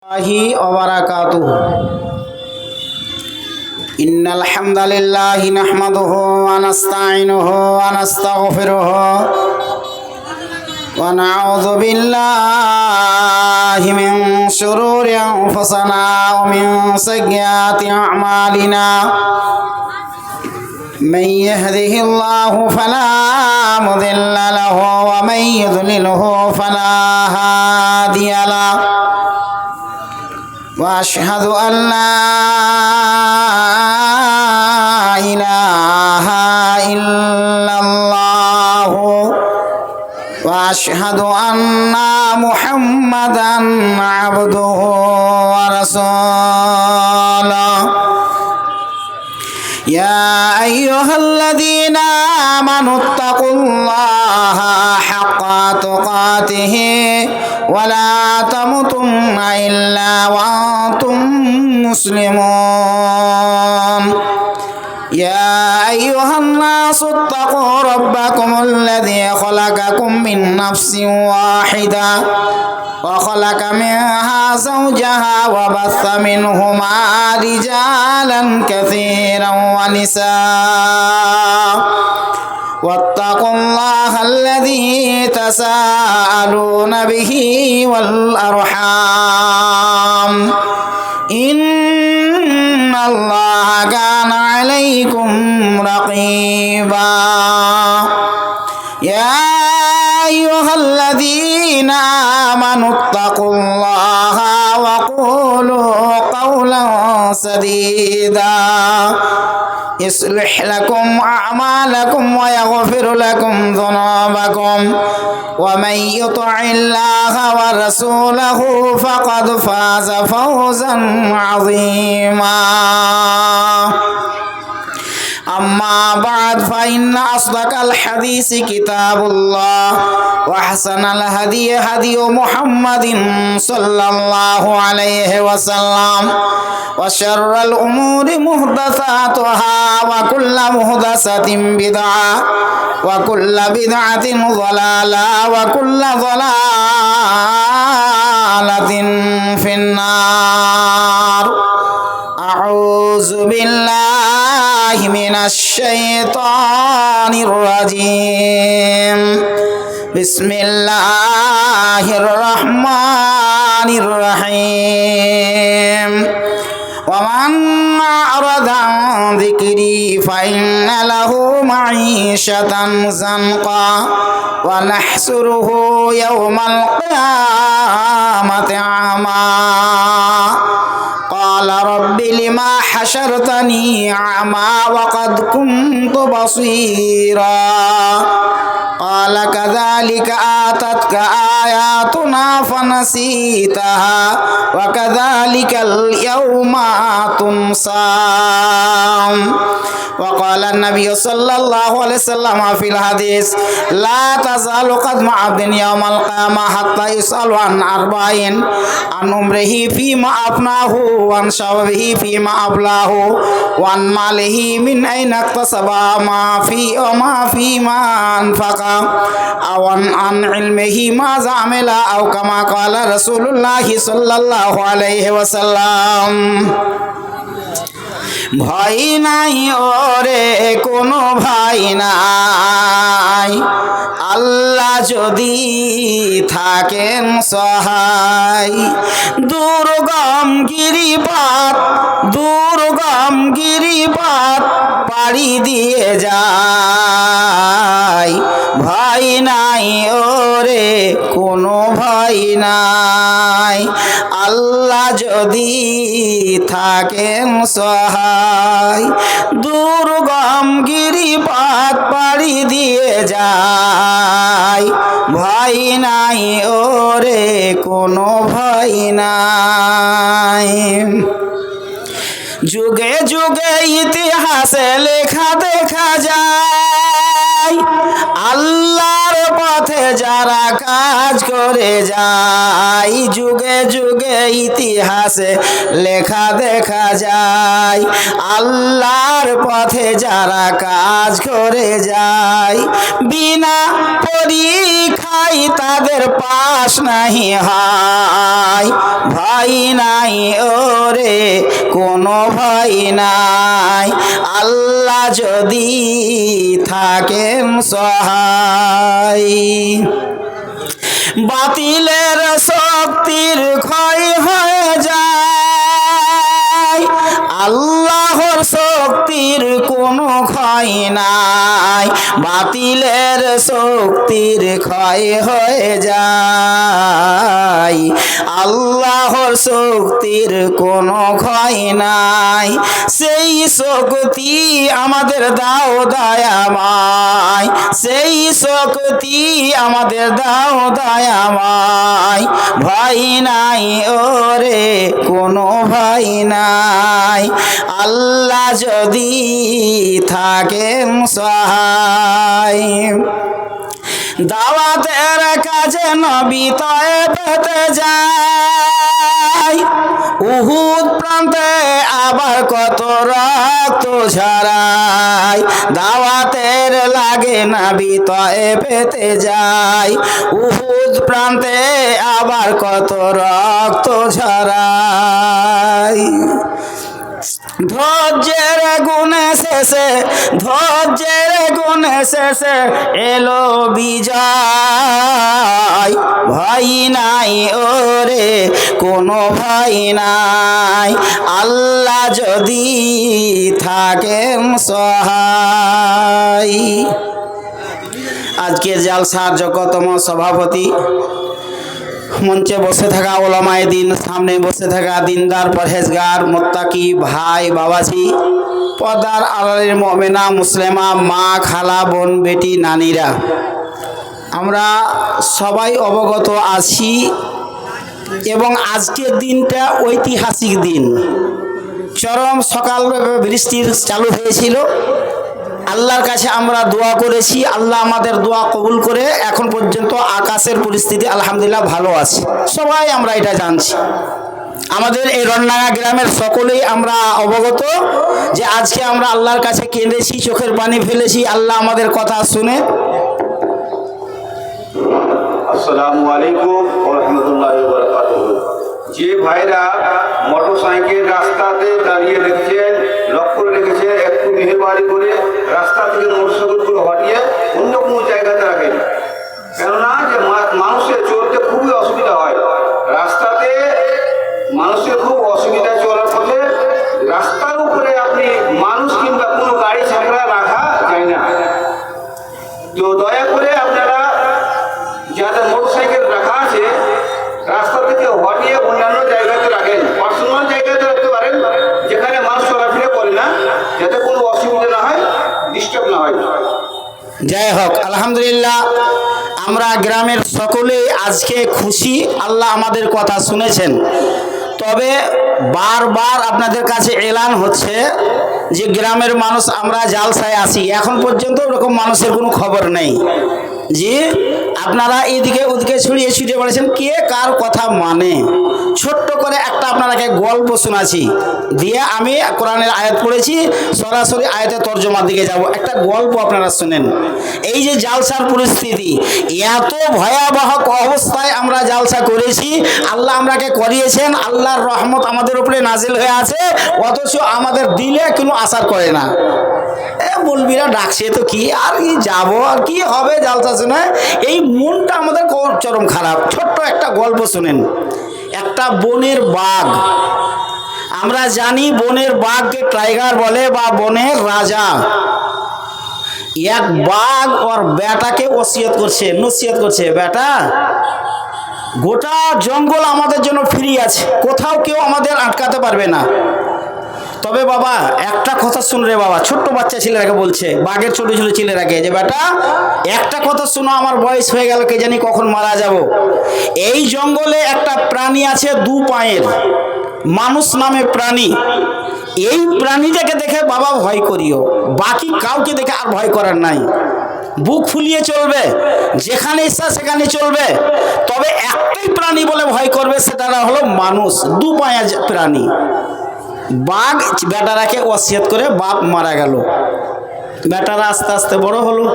वबरकातुहू इन्नल हम्दुलिल्लाहि नहमदुहु व नस्तईनुहु व नस्तगफिरुहु व नऊज़ु बिल्लाहि मिन शुरूरि अनफुसिना व मिन सय्यिआति अअमालिना मन यहदिहिल्लाहु फला मुदिल्ल लहु व मन युद्लिलहु फला हादिय लहु وأشهد أن لا إله إلا الله وأشهد أن محمدا عبده ورسوله يا أيها الذين آمنوا اتقوا الله حق تقاته ولا تموتن إلا وأنتم مسلمون يا أيها الناس اتقوا ربكم الذي خلقكم من نفس واحدة وخلق منها زوجها وبث منهما رجالا كثيرا ونساء واتقوا الله الذي تساءلون به والأرحام إن الله كان عليكم رقيبا يا أيها الذين آمنوا اتقوا الله وقولوا قولا سديدا يصلح لكم أعمالكم ويغفر لكم ذنوبكم ومن يطع الله ورسوله فقد فاز فوزا عظيما أما بعد فإن أصدق الحديث كتاب الله وأحسن الهدي هدي محمد صلى الله عليه وسلم وشر الأمور محدثاتها وكل محدثة بدعة وكل بدعة ضلالة وكل ضلالة في النار أعوذ بالله من الشيطان الرجيم بسم الله الرحمن الرحيم ومن أعرض عن ذكري فإن له معيشة زنقا ونحشره يوم القيامة أعمى قال رب لما حشرتني أعمى وقد كنت بصيرا قال كذلك آتتك آياتنا فنسيتها وكذلك اليوم تنسى وقال النبي صلى الله عليه وسلم في الحديث لا تزال قدم عبد يوم القيامة حتى يسأل عن أربعين عن عمره فيما أفناه وعن شبابه فيما أبلاه وعن ماله من أين اكتسب وما فيما أنفق أو عن علمه ماذا عمل أو كما قال رسول الله صلى الله عليه وسلم ভয় নাই ওরে কোনো ভয় নাই আল্লাহ যদি থাকেন সহায় দুর্গম গিরিপথ পাড়ি দিয়ে যায় ভয় নাই ওরে কোনো ভয় নাই আল্লাহ যদি থাকেন সহায় দুর্গম গিরিপথ পাড়ি দিয়ে যায় ভয় নাই ওরে কোনো ভয় নাই যুগে যুগে ইতিহাসে লেখা দেখা যায় আল্লাহর পথে যারা কাজ করে যায় যুগে যুগে ইতিহাসে লেখা দেখা যায় আল্লাহর পথে যারা কাজ করে যায় বিনা পরীক্ষায় নাই তাদের পাশ নাহি হাই, ভাই নাই ওরে কোনো ভাই নাই, আল্লাহ যদি থাকেন সহায়। বাতিলের শক্তির ক্ষয় হয়ে যায়, আল্লাহর শক্তির কোনো ক্ষয় নাই, বাতিলের শক্তির ক্ষয় হয়ে যায়, আল্লাহর শক্তির কোনো ক্ষয় নাই। সেই শক্তি আমাদের দাও দয়াময়, সেই শক্তি আমাদের দাও দয়াময়, ভয় নাই ওরে কোনো ভয় নাই, আল্লাহ যদি থাকেন সহায়। দাওয়াতের কাজে নবী তয়েফেতে যায়, উহুদ প্রান্তে আবার কত রক্ত ঝরায়, দাওয়াতের লাগে নবী তয়েফেতে যায়, উহুদ প্রান্তে আবার কত রক্ত ঝরায়। ধৈর্যের গুণে শেষে, ধৈর্যের গুণে শেষে এলো বিজয়, ভয় নাই ওরে কোনো ভয় নাই, আল্লাহ যদি থাকেন সহায়। আজকের জালসার যোগ্যতম সভাপতি, মঞ্চে বসে থাকা ওলামায়ে দিন, সামনে বসে থাকা দিনদার পরহেজগার মুত্তাকি ভাই বাবাজি, পর্দার আড়ালের মুমিনা মুসলিমা মা খালা বোন বেটি নানিরা, আমরা সবাই অবগত আছি এবং আজকের দিনটা ঐতিহাসিক দিন। চরম সকাল বৃষ্টির চালু হয়েছিল, আল্লাহর কাছে আমরা দোয়া করেছি, আল্লাহ আমাদের দোয়া কবুল করে এখন পর্যন্ত আকাশের পরিস্থিতি আলহামদুলিল্লাহ ভালো আছে, সবাই আমরা এটা জানছি। আমাদের এই রন্নাঙ্গা গ্রামের সকলেই আমরা অবগত যে আজকে আমরা আল্লাহর কাছে কেঁদেছি, চোখের পানি ফেলেছি, আল্লাহ আমাদের কথা শুনে। আসসালামু আলাইকুম ওয়া রাহমাতুল্লাহি ওয়া বারাকাতুহু। যে ভাইরা মোটরসাইকেল রাস্তাতে দাঁড়িয়ে রেখেছেন, লক্ষ্য করে রেখেছেন, একটু মেহরবানি করে রাস্তা থেকে মোটরসাইকেলগুলো হটিয়ে অন্য কোনো জায়গাতে রাখেন, কেননা যে মানুষের চলতে খুবই অসুবিধা হয়, রাস্তাতে মানুষের খুব অসুবিধা চলার পথে রাস্তার উপরে আপনি মানুষ কিংবা কোনো গাড়ি ছাড়া রাখা যায় না। তো দয়া করে আপনারা যাদের মোটরসাইকেল রাখা আছে রাস্তা থেকে হটিয়ে অন্যান্য জায়গাতে রাখেন, পার্সোনাল জায়গাতে রাখতে পারেন যেখানে মানুষ চলাফেরা করে না, যাতে কোনো অসুবিধা না হয়, ডিস্টার্ব না হয়। যাই হোক, আলহামদুলিল্লাহ আমরা গ্রামের সকলেই আজকে খুশি, আল্লাহ আমাদের কথা শুনেছেন। তবে বারবার আপনাদের কাছে এলান হচ্ছে যে গ্রামের মানুষ আমরা জালসায় আসি, এখন পর্যন্ত ওরকম মানুষের কোনো খবর নেই। জি, আপনারা এদিকে ওদিকে ছড়িয়ে ছিটিয়ে পড়েছেন, কে কার কথা মানে। ছোট্ট করে একটা আপনারাকে গল্প শোনাচ্ছি, দিয়ে আমি কোরআনের আয়াত পড়েছি, সরাসরি আয়াতের তর্জমার দিকে যাব। একটা গল্প আপনারা শুনেন। এই যে জালসার পরিস্থিতি, এত ভয়াবহ অবস্থায় আমরা জালসা করেছি, আল্লাহ আমরাকে করিয়েছেন, আল্লাহর রহমত আমাদের উপরে নাজিল হয়ে আছে, অথচ আমাদের দিলে কোনো আসার করে না। বলবিরা ডাকছে তো কি আর কি যাবো, আর কি হবে জালসা শুনে, এই মনটা আমাদের চরম খারাপ। ছোট্ট একটা গল্প শুনেন। একটা বনের বাঘ, আমরা জানি বনের বাঘকে টাইগার বলে বা বনের রাজা। এক বাঘ ওর বেটাকে ওসিয়ত করছে, নসিহত করছে, বেটা গোটা জঙ্গল আমাদের জন্য ফ্রি আছে, কোথাও কেউ আমাদের আটকাতে পারবে না, তবে বাবা একটা কথা শুন রে বাবা। ছোট্ট বাচ্চা ছেলেরাকে বলছে, বাঘের ছোট ছোট ছেলেরাকে, যে বেটা একটা কথা শুনো, আমার বয়স হয়ে গেল, কে জানি কখন মারা যাব। এই জঙ্গলে একটা প্রাণী আছে দু পায়ের, মানুষ নামে প্রাণী। এই প্রাণীটাকে দেখে বাবা ভয় করিও, বাকি কাউকে দেখে আর ভয় করার নাই। বুক ফুলিয়ে চলবে, যেখানে ইচ্ছা সেখানে চলবে, তবে একটাই প্রাণী বলে ভয় করবে, সেটা হলো মানুষ, দু পায়া প্রাণী। বাঘ বেটারাকে ওসিয়ত করে বাপ মারা গেল। বেটারা আস্তে আস্তে বড় হলো,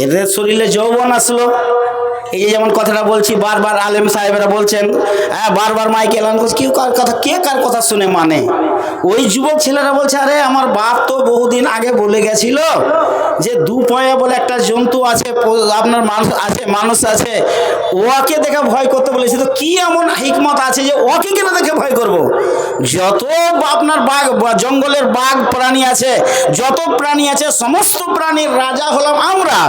এদের শরীরে যৌবন আসলো, এই যে যেমন কথাটা বলছি, বারবার আলেম সাহেবেরা বলছেন, হ্যাঁ বারবার মাইকে এলান করছে, কেউ কার কথা, কে কার কথা শুনে মানে? ওই যুবক ছেলেরা বলছে, আরে আমার বাপ তো বহুদিন আগে বলে গেছিল যে দুপয়া বলে একটা জন্তু আছে, আপনার মানুষ আছে, ওকে দেখে ভয় করতে বলেছে। তো কি এমন হিকমত আছে যে ওকে কেন দেখে ভয় করব? যত আপনার বাঘ, জঙ্গলের বাঘ প্রাণী আছে, যত প্রাণী আছে, সমস্ত প্রাণীর রাজা হলাম আমরা,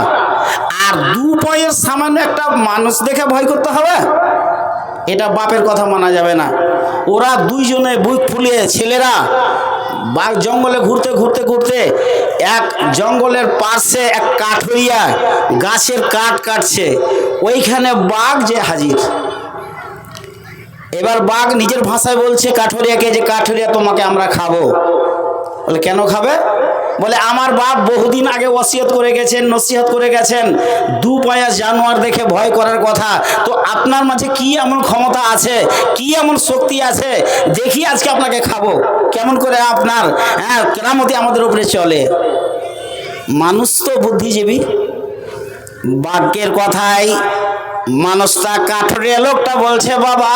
আর দুপয়ের সামান্য একটা মানুষ দেখে ভয় করতে হবে? এটা বাপের কথা মানা যাবে না। ওরা দুইজনে বুক ফুলিয়ে ছেলেরা বাঘ জঙ্গলে ঘুরতে ঘুরতে ঘুরতে এক জঙ্গলের পাশে এক কাঠুরিয়া গাছের কাঠ কাটছে, ওইখানে বাঘ যে হাজির। এবার বাঘ নিজের ভাষায় বলছে কাঠুরিয়াকে যে, কাঠুরিয়া তোমাকে আমরা খাবো। বলে কেন খাবে? বলে আমার বাপ বহুদিন আগে ওসিয়ত করে গেছেন, নসিহত করে গেছেন, দুপয়া জানোয়ার দেখে ভয় করার কথা। তো আপনার মাঝে কি এমন ক্ষমতা আছে, কি এমন শক্তি আছে, দেখি আজকে আপনাকে খাবো। কেমন করে আপনার কেরামতি আমাদের উপরে চলে? মানুষ তো বুদ্ধিজীবী, বাঘের কথাই মানুষটা, কাঠুরিয়া লোকটা বলছে, বাবা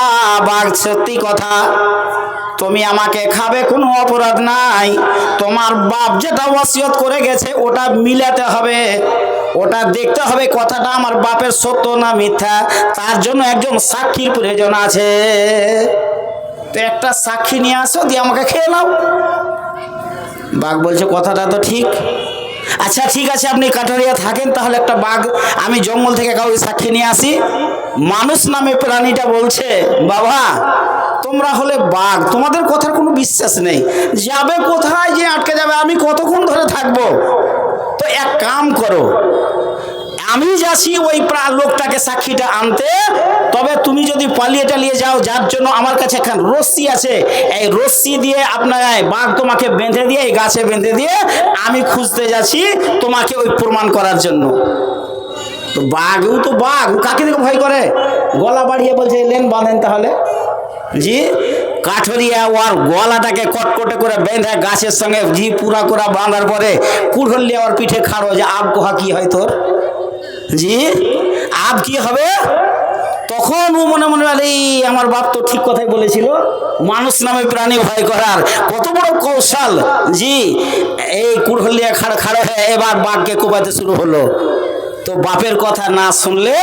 বাঘ সত্যি কথা, তুমি আমাকে খাবে, কোনো অপরাধ নাই, তোমার বাপ যেটা ওসিয়ত করে গেছে ওটা মিলাতে হবে, ওটা দেখতে হবে কথাটা আমার বাপের সত্য না মিথ্যা, তার জন্য একজন সাক্ষীর প্রয়োজন আছে। তো একটা সাক্ষী নিয়ে আসো, দিয়ে আমাকে খেয়ে নাও। বাঘ বলছে কথাটা তো ঠিক, আচ্ছা ঠিক আছে, আপনি কাঠুরিয়া থাকেন, তাহলে একটা বাঘ আমি জঙ্গল থেকে কাউকে সাক্ষী নিয়ে আসি। মানুষ নামে প্রাণীটা বলছে, বাবা তোমরা হলে বাঘ, তোমাদের কথার কোনো বিশ্বাস নেই, যাবে কোথায় যে আটকে যাবে, আমি কতক্ষণ ধরে থাকবো? তো এক কাম করো, আমি যাচ্ছি ওই লোকটাকে সাক্ষীটা আনতে, তবে তুমি যদি পালিয়ে টালিয়ে যাও, যার জন্য আমার কাছে এখন রশ্মি আছে, এই রশ্মি দিয়ে আপনার বাঘ তোমাকে বেঁধে দিয়ে, এই গাছে বেঁধে দিয়ে আমি খুঁজতে যাচ্ছি তোমাকে ওই প্রমাণ করার জন্য। তো বাঘও তো বাঘ, কাকে দেখে ভয় করে? গলা বাড়িয়ে বলছে, লেন বাঁধেন তাহলে। জি, কাঠুরিয়া ওর গলাটাকে কটকটে করে বেঁধে গাছের সঙ্গে জি পুরা করে বাঁধার পরে কুড়হল্লিয়া ওর পিঠে খাড়ো, যে আব কোহা কি হয় তোর? জি, আব কি হবে? তখন ও মনে মনে বলে, আমার বাপ তো ঠিক কথাই বলেছিল, মানুষ নামে প্রাণী ভয় করার কত বড় কৌশল। জি, এই কুড়হল্লিয়া খাড়ো হয়ে এবার বাঘকে কোপাতে শুরু হলো। তো বাপের কথা না শুনলে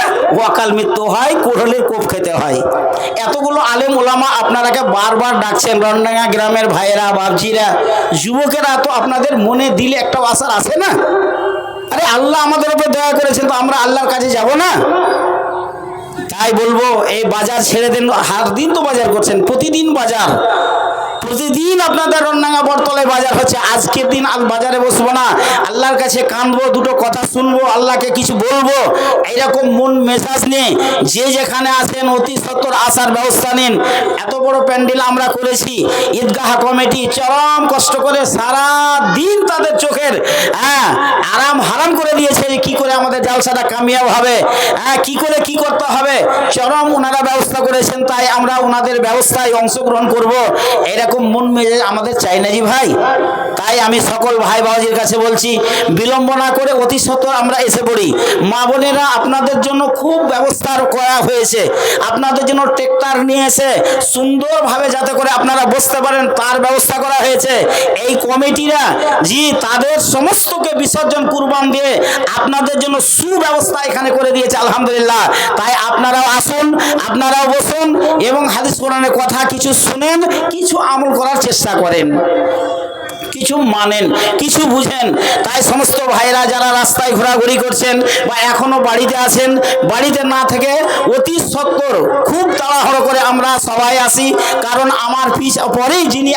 অকাল মৃত্যু হয়, কুড়হলের কোপ খেতে হয়। এতগুলো আলেম ওলামা আপনারাকে বারবার ডাকছেন, রণডাঙ্গা গ্রামের ভাইয়েরা, বাপজিরা, যুবকেরা, তো আপনাদের মনে দিলে একটা আশা আছে না? আরে আল্লাহ আমাদের উপর দয়া করেছেন, তো আমরা আল্লাহর কাছে যাব না? তাই বলবো, এই বাজার ছেড়ে দেন। হার দিন তো বাজার করছেন, প্রতিদিন বাজার, প্রতিদিন আপনাদের রণডাঙ্গা বটতলায় বাজার হচ্ছে। আজকের দিন আজ বাজারে বসবো না, আল্লাহর কাছে কাঁদবো, দুটো কথা শুনবো, আল্লাহকে কিছু বলবো, এইরকম মন মেজাজ নিয়ে যে যেখানে আছেন অতি সত্বর আসার ব্যবস্থা নিন। এত বড় প্যান্ডেল আমরা করেছি, ঈদগাহ কমিটি চরম কষ্ট করে সারা দিন তাদের চোখের আরাম হারাম করে দিয়েছে, যে কি করে আমাদের জালসাটা কামিয়াব হবে, কি করে কি করতে হবে, চরম ওনারা ব্যবস্থা করেছেন। তাই আমরা ওনাদের ব্যবস্থায় অংশগ্রহণ করব, এরকম মন মেজাজ আমাদের চাই না জি ভাই। তাই আমি সকল ভাই বাবাজির কাছে বলছি, বিলম্ব না করে অতি সত্বর আমরা এসে পড়ি। মা বোনেরা, আপনাদের জন্য খুব ব্যবস্থা করা হয়েছে, আপনাদের জন্য ট্রেক্টর নিয়ে এসে সুন্দরভাবে যাতে করে আপনারা বসতে পারেন তার ব্যবস্থা করা হয়েছে। এই কমিটিরা জি তাদের সমস্তকে বিসর্জন কুরবান দিয়ে আপনাদের জন্য সুব্যবস্থা এখানে করে দিয়েছে, আলহামদুলিল্লাহ। তাই আপনারাও আসুন, আপনারাও বসুন এবং হাদিস কোরআনের কথা কিছু শুনেন, কিছু আমল করার চেষ্টা করেন, কিছু মানেন, কিছু বুঝেন। তাই সমস্ত ভাইরা যারা রাস্তায় ঘোরাঘুরি করছেন বা এখনো বাড়িতে আছেন, বাড়িতে না থেকে অতি সত্বর খুব তাড়াহুড়ো করে আমরা সবাই আসি, কারণ আমার পরেই যিনি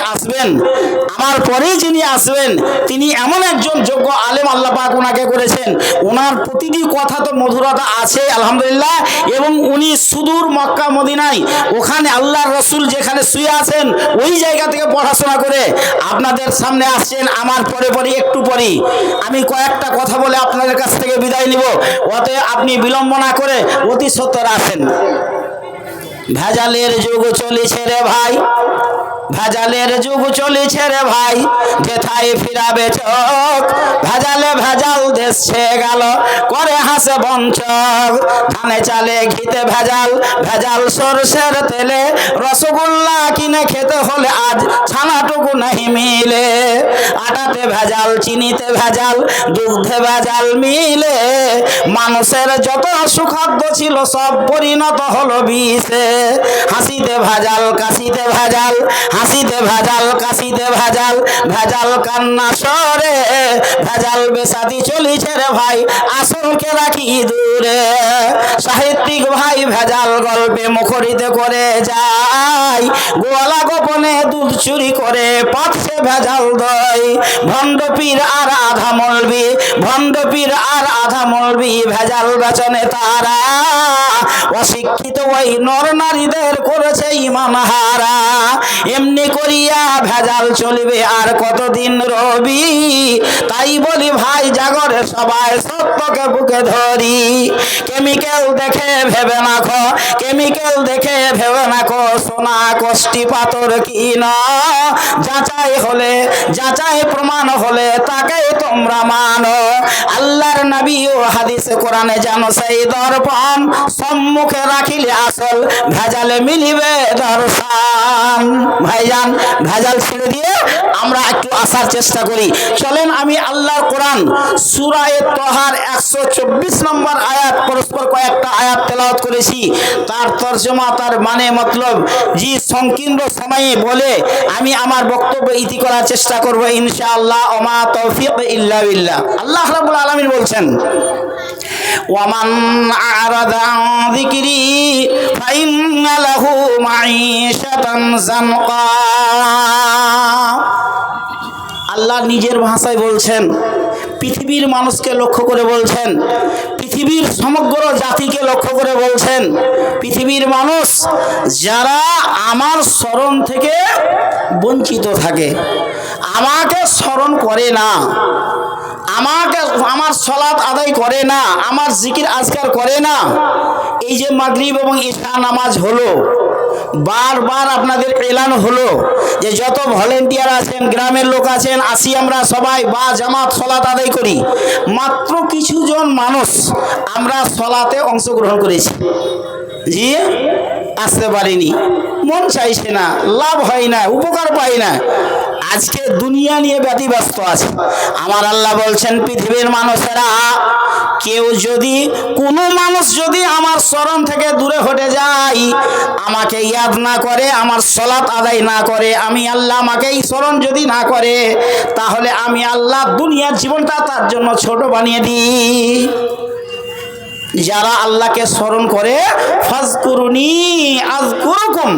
আসবেন তিনি এমন একজন যোগ্য আলেম, আল্লাহ পাক ওনাকে করেছেন, ওনার প্রতিটি কথা তো মধুরতা আছে আলহামদুলিল্লাহ। এবং উনি সুদূর মক্কা মদিনায়, ওখানে আল্লাহর রসুল যেখানে শুয়ে আছেন ওই জায়গা থেকে পড়াশোনা করে আপনাদের সামনে আসছেন। আমার পরে একটু পরে আমি কয়েকটা কথা বলে আপনাদের কাছ থেকে বিদায় নিব, অতএব আপনি বিলম্ব না করে অতি সত্বর আসেন। ভেজালের যুগ চলেছে রে ভাই, ভেজালের যুগ চলেছে রে ভাই, যেথায় ফিরাবে চোখ। ভেজালে ভেজাল দেশ ছেয়ে গেল, করে হাসে বঞ্চক। ধানে চালে ঘিতে ভেজাল, ভেজাল সরষের তেলে। রসগোল্লা কিনে খেতে হলে আজ ছানাটুকু নাহি মিলে। আটাতে ভেজাল, চিনিতে ভেজাল, দুগ্ধে ভেজাল মিলে। মানুষের যত সুখাদ্য ছিল সব পরিণত হলো বিষে। হাসিতে ভেজাল, কাশিতে ভেজাল, হাসিতে ভেজাল, কাশিতে ভেজাল। ভেজাল কান্না সরে, ভেজাল বেসাদি চলিছে রে ভাই, আসলকে রাখি দূরে। সাহিত্যিক ভাই ভেজাল গল্পে মুখরিত করে যায়, গোয়ালা গোপনে দুধ চুরি করে পাচ্ছে ভেজাল দই। ভণ্ড পীর আর আধা মলবি, ভণ্ড পীর আর আধা মলবি, ভেজাল বেচনে তারা। অশিক্ষিত ওই নর নারীদের করেছে ইমান হারা। এমনি করিয়া ভেজাল চলিবে আর কতদিন রবি। তাই বলি ভাই জাগরে সবাই সত্যকে বুকে ধরি। কেমিক্যাল দেখে ভেবে না খো, কেমিক্যাল দেখে ভেবে না খো, সোনা কষ্টি পাথর কিন। যাচাই হলে, যাচাই প্রমাণ হলে তাকেই তোমরা মানো। আল্লাহর নবী ও হাদিসে কোরআনে জানো সেই দর্পণ, সম্মুখে রাখিলে আসল, ভেজালে মিলিবে দর্শন। ভাইজান ভেজাল ছেড়ে দিয়ে আমরা একটু আসার চেষ্টা করি। চলেন আমি আল্লাহর কোরআন সূরা তাহার 124 নম্বর আয়াত, পরস্পর কয়েকটা আয়াত তেলাওয়াত করেছি। তার তরজমা, তার মানে মতলব জি সংকীর্ণ সময়ে বলে আমি আমার বক্তব্য ইতি করার চেষ্টা করব ইনশাআল্লাহ। ওমা তৌফিক ইল্লা বিল্লাহ। আল্লাহ রাব্বুল আলামিন বলছেন, ওয়ামান আরাদা আন যিকরি ফাইন্না লাহু মাঈশাতান জানকা। আল্লাহ নিজের ভাষায় বলছেন, পৃথিবীর মানুষকে লক্ষ্য করে বলছেন, পৃথিবীর সমগ্র জাতিকে লক্ষ্য করে বলছেন, পৃথিবীর মানুষ যারা আমার স্মরণ থেকে বঞ্চিত থাকে, আমাকে স্মরণ করে না, আমাকে আমার সালাত আদায় করে না, আমার জিকির আজকার করে না। এই যে মাগরিব এবং ইশা নামাজ হলো, বারবার আপনাদের এলান হলো যে যত ভলেন্টিয়ার আছেন, গ্রামের লোক আছেন, আসি আমরা সবাই বা জামাত সালাত আদায় করি। মাত্র কিছু জন মানুষ আমরা সালাতে অংশগ্রহণ করেছি, জি আসতে পারিনি, মন চাইছে না, লাভ হয় না, উপকার পাই না। আজকে দুনিয়া নিয়ে ব্যতিব্যস্ত আছে। আমার আল্লাহ বলছেন, পৃথিবীর মানুষেরা কেউ যদি, কোনো মানুষ যদি আমার স্মরণ থেকে দূরে হটে যায়, আমাকে ইয়াদ না করে, আমার সালাত আদায় না করে, আমি আল্লাহ আমাকেই স্মরণ যদি না করে, তাহলে আমি আল্লাহ দুনিয়ার জীবনটা তার জন্য ছোট বানিয়ে দিই। যারা আল্লাহকে স্মরণ করে, ফাজকুরুনি আযকুরুকুম,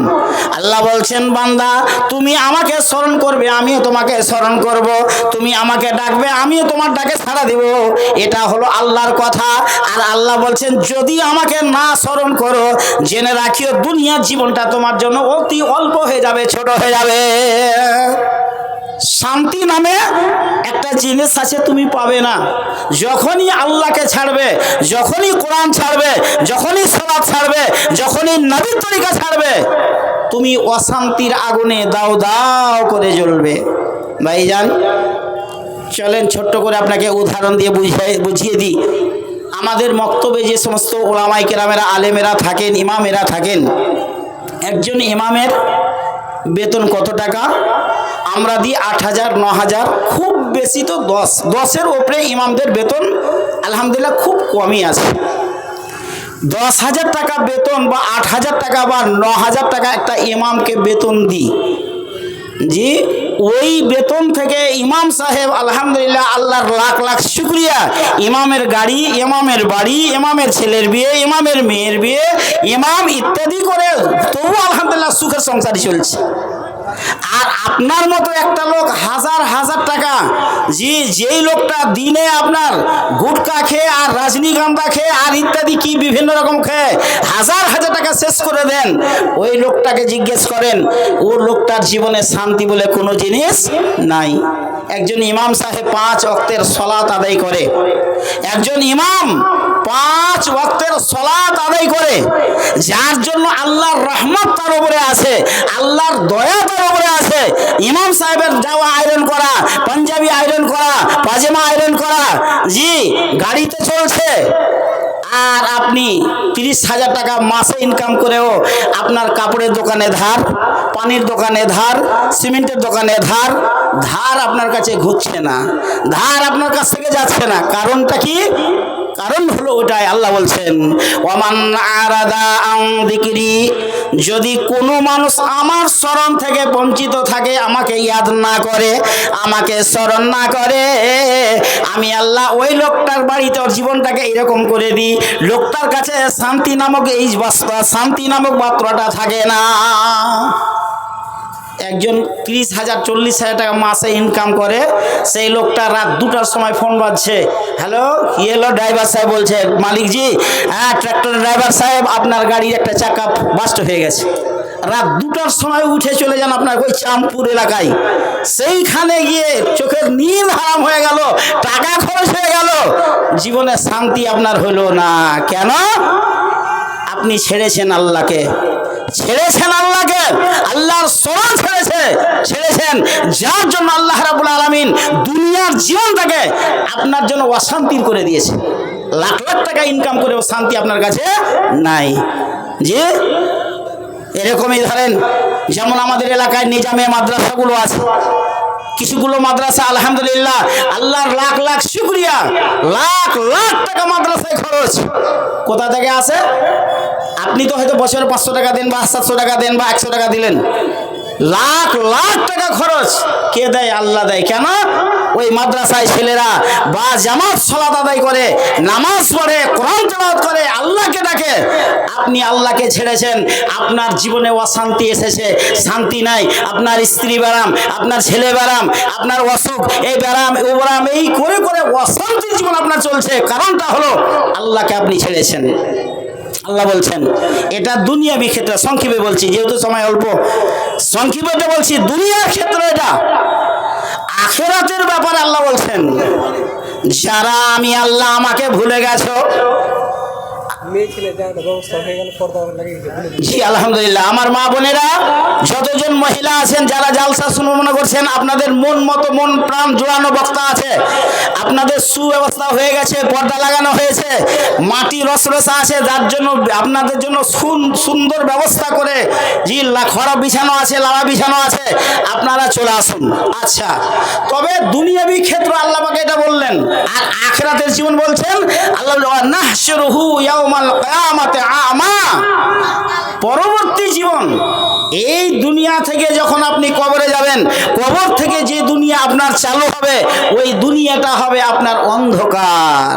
আল্লাহ বলছেন বান্দা তুমি আমাকে স্মরণ করবে, আমিও তোমাকে স্মরণ করব। তুমি আমাকে ডাকবে, আমিও তোমার ডাকে সাড়া দেব। এটা হলো আল্লাহর কথা। আর আল্লাহ বলছেন, যদি আমাকে না স্মরণ করো, জেনে রাখিও দুনিয়ার জীবনটা তোমার জন্য অতি অল্প হয়ে যাবে, ছোট হয়ে যাবে। শান্তি নামে একটা জিনিস আছে, তুমি পাবে না। যখনই আল্লাহকে ছাড়বে, যখনই কোরআন ছাড়বে, যখনই সালাত ছাড়বে, যখনই নবীর তরিকা ছাড়বে, তুমি অশান্তির আগুনে দাও দাও করে জ্বলবে। ভাইজান চলেন ছোট্ট করে আপনাকে উদাহরণ দিয়ে বুঝিয়ে দিই। আমাদের মক্তবে যে সমস্ত ওলামায়ে কেরামেরা, আলেমেরা থাকেন, ইমামেরা থাকেন, একজন ইমামের বেতন কত টাকা? আমরা দিই 8,000 9,000, খুব বেশি তো 10-10-এর ওপরে ইমামদের বেতন আলহামদুলিল্লাহ খুব কমই আছে। 10,000 টাকা বেতন বা 8,000 টাকা বা 9,000 টাকা একটা ইমামকে বেতন দিই, জি ওই বেতন থেকে ইমাম সাহেব আলহামদুলিল্লাহ আল্লাহর লাখ লাখ শুকরিয়া, ইমামের গাড়ি, ইমামের বাড়ি, ইমামের ছেলের বিয়ে, ইমামের মেয়ের বিয়ে, ইমাম ইত্যাদি করে তবু আলহামদুলিল্লাহ সুখের সংসারই চলছে। আর আপনার মতো একটা লোক হাজার হাজার টাকা, যেই লোকটা দিনে আপনার গুটকা খেয়ে আর রজনীগন্ধা খেয়ে আর ইত্যাদি কি বিভিন্ন রকম খেয়ে হাজার হাজার টাকা শেষ করে দেন, ওই লোকটাকে জিজ্ঞেস করেন, ওর লোকটার জীবনে শান্তি বলে কোনো জিনিস নাই। একজন ইমাম সাহেব 5 ওয়াক্তের সালাত আদায় করে, একজন ইমাম 5 ওয়াক্তের সালাত আদায় করে, যার জন্য আল্লাহর রহমত তার উপরে আছে, আল্লাহর দয়া তার উপরে আছে। চলছে, ইমাম সাহেবের জামা আয়রন করা, পাঞ্জাবি আয়রন করা, পাজামা আয়রন করা, জি গাড়িতে চলছে। আর আপনি 30,000 টাকা মাসে ইনকাম করেও আপনার কাপড়ের দোকানে ধার, পানির দোকানে ধার, সিমেন্টের দোকানে ধার, ধার আপনার কাছে ঘুরছে না, ধার আপনার কাছ থেকে যাচ্ছে না। কারণটা কি? কারণ হলো ওটাই, আল্লাহ বলছেন ওয়ামান আরাদা আন যিকরি, যদি কোনো মানুষ আমার স্মরণ থেকে বঞ্চিত থাকে, আমাকে ইয়াদ না করে, আমাকে স্মরণ না করে, আমি আল্লাহ ওই লোকটার বাড়িতে ওর জীবনটাকে এরকম করে দিই, লোকটার কাছে শান্তি নামক এই শান্তি নামক পাত্রটা থাকে না। একজন 30,000 40,000 টাকা মাসে ইনকাম করে, সেই লোকটা রাত 2টার সময় ফোন বাজছে, হ্যালো কি হলো, ড্রাইভার সাহেব বলছে, মালিকজি হ্যাঁ ট্রাক্টরের ড্রাইভার সাহেব আপনার গাড়ির একটা চাকা বাস্ট হয়ে গেছে। রাত 2টার সময় উঠে চলে যান আপনার ওই চাঁদপুর এলাকায়, সেইখানে গিয়ে চোখের নীল হারাম হয়ে গেল, টাকা খরচ হয়ে গেল, জীবনে শান্তি আপনার হলো না। কেন? আপনি ছেড়েছেন আল্লাহকে, ছেড়েছেন আল্লাহকে, আল্লাহর স্মরণ ছেড়েছেন, যার জন্য আল্লাহ রাব্বুল আলামিন দুনিয়ার জীবনটাকে আপনার জন্য অশান্তির করে দিয়েছে। লাখ লাখ টাকা ইনকাম করেও শান্তি আপনার কাছে নাই। যে এরকমই ধরেন, যেমন আমাদের এলাকায় নিজামে মাদ্রাসাগুলো আছে, কিছুগুলো মাদ্রাসা আলহামদুলিল্লাহ, আল্লাহর লাখ লাখ শুকরিয়া, লাখ লাখ টাকা মাদ্রাসায় খরচ কোথা থেকে আসে? আপনি তো হয়তো বছরে 500 টাকা দেন বা 700 টাকা দেন বা 100 টাকা দিলেন, লাখ লাখ টাকা খরচ কে দেয়? আল্লাহ দেয়। কেন? ওই মাদ্রাসায় ছেলেরা বা জামাত সালাত আদায় করে, নামাজ পড়ে, কোরআন তেলাওয়াত করে, আল্লাহকে ডাকে। আপনি আল্লাহকে ছেড়েছেন, আপনার জীবনে অশান্তি এসেছে, শান্তি নাই, আপনার স্ত্রী ব্যারাম, আপনার ছেলে ব্যারাম, আপনার অসুখ, এই ব্যারাম ও ব্যারাম, এই করে করে অশান্তির জীবন আপনার চলছে। কারণটা হলো আল্লাহকে আপনি ছেড়েছেন। আল্লাহ বলছেন, এটা দুনিয়াবি ক্ষেত্রে, সংক্ষেপে বলছি যেহেতু সময় অল্প, সংক্ষেপে বলছি দুনিয়ার ক্ষেত্রে। এটা আখিরাতের ব্যাপারে আল্লাহ বলছেন, যারা আমি আল্লাহ আমাকে ভুলে গেছো, জি আলহামদুলিল্লাহ, আমার মা বোনেরা যতজন মহিলা আছেন যারা জালসা শুনে মনে করছেন আপনাদের মন মতো মন প্রাণ জোড়ানো বক্তা আছে, আপনাদের সুব্যবস্থা হয়ে গেছে, পর্দা লাগানো হয়েছে, মাটি রসরসা আছে, যার জন্য আপনাদের জন্য সুন্দর ব্যবস্থা করে জি খড় বিছানো আছে, লাড়া বিছানো আছে, আপনারা চলে আসুন। আচ্ছা, তবে দুনিয়াবি ক্ষেত্র আল্লাহ পাক এটা বললেন, আর আখিরাতের জীবন বলছেন আল্লাহ নাহশুরুহু ইয়াউমাল কিয়ামাতি আমা, পরবর্তী জীবন। এই দুনিয়া থেকে যখন আপনি কবরে যাবেন, কবর থেকে যে দুনিয়া আপনার চালু হবে, ওই দুনিয়াটা হবে আপনার অন্ধকার,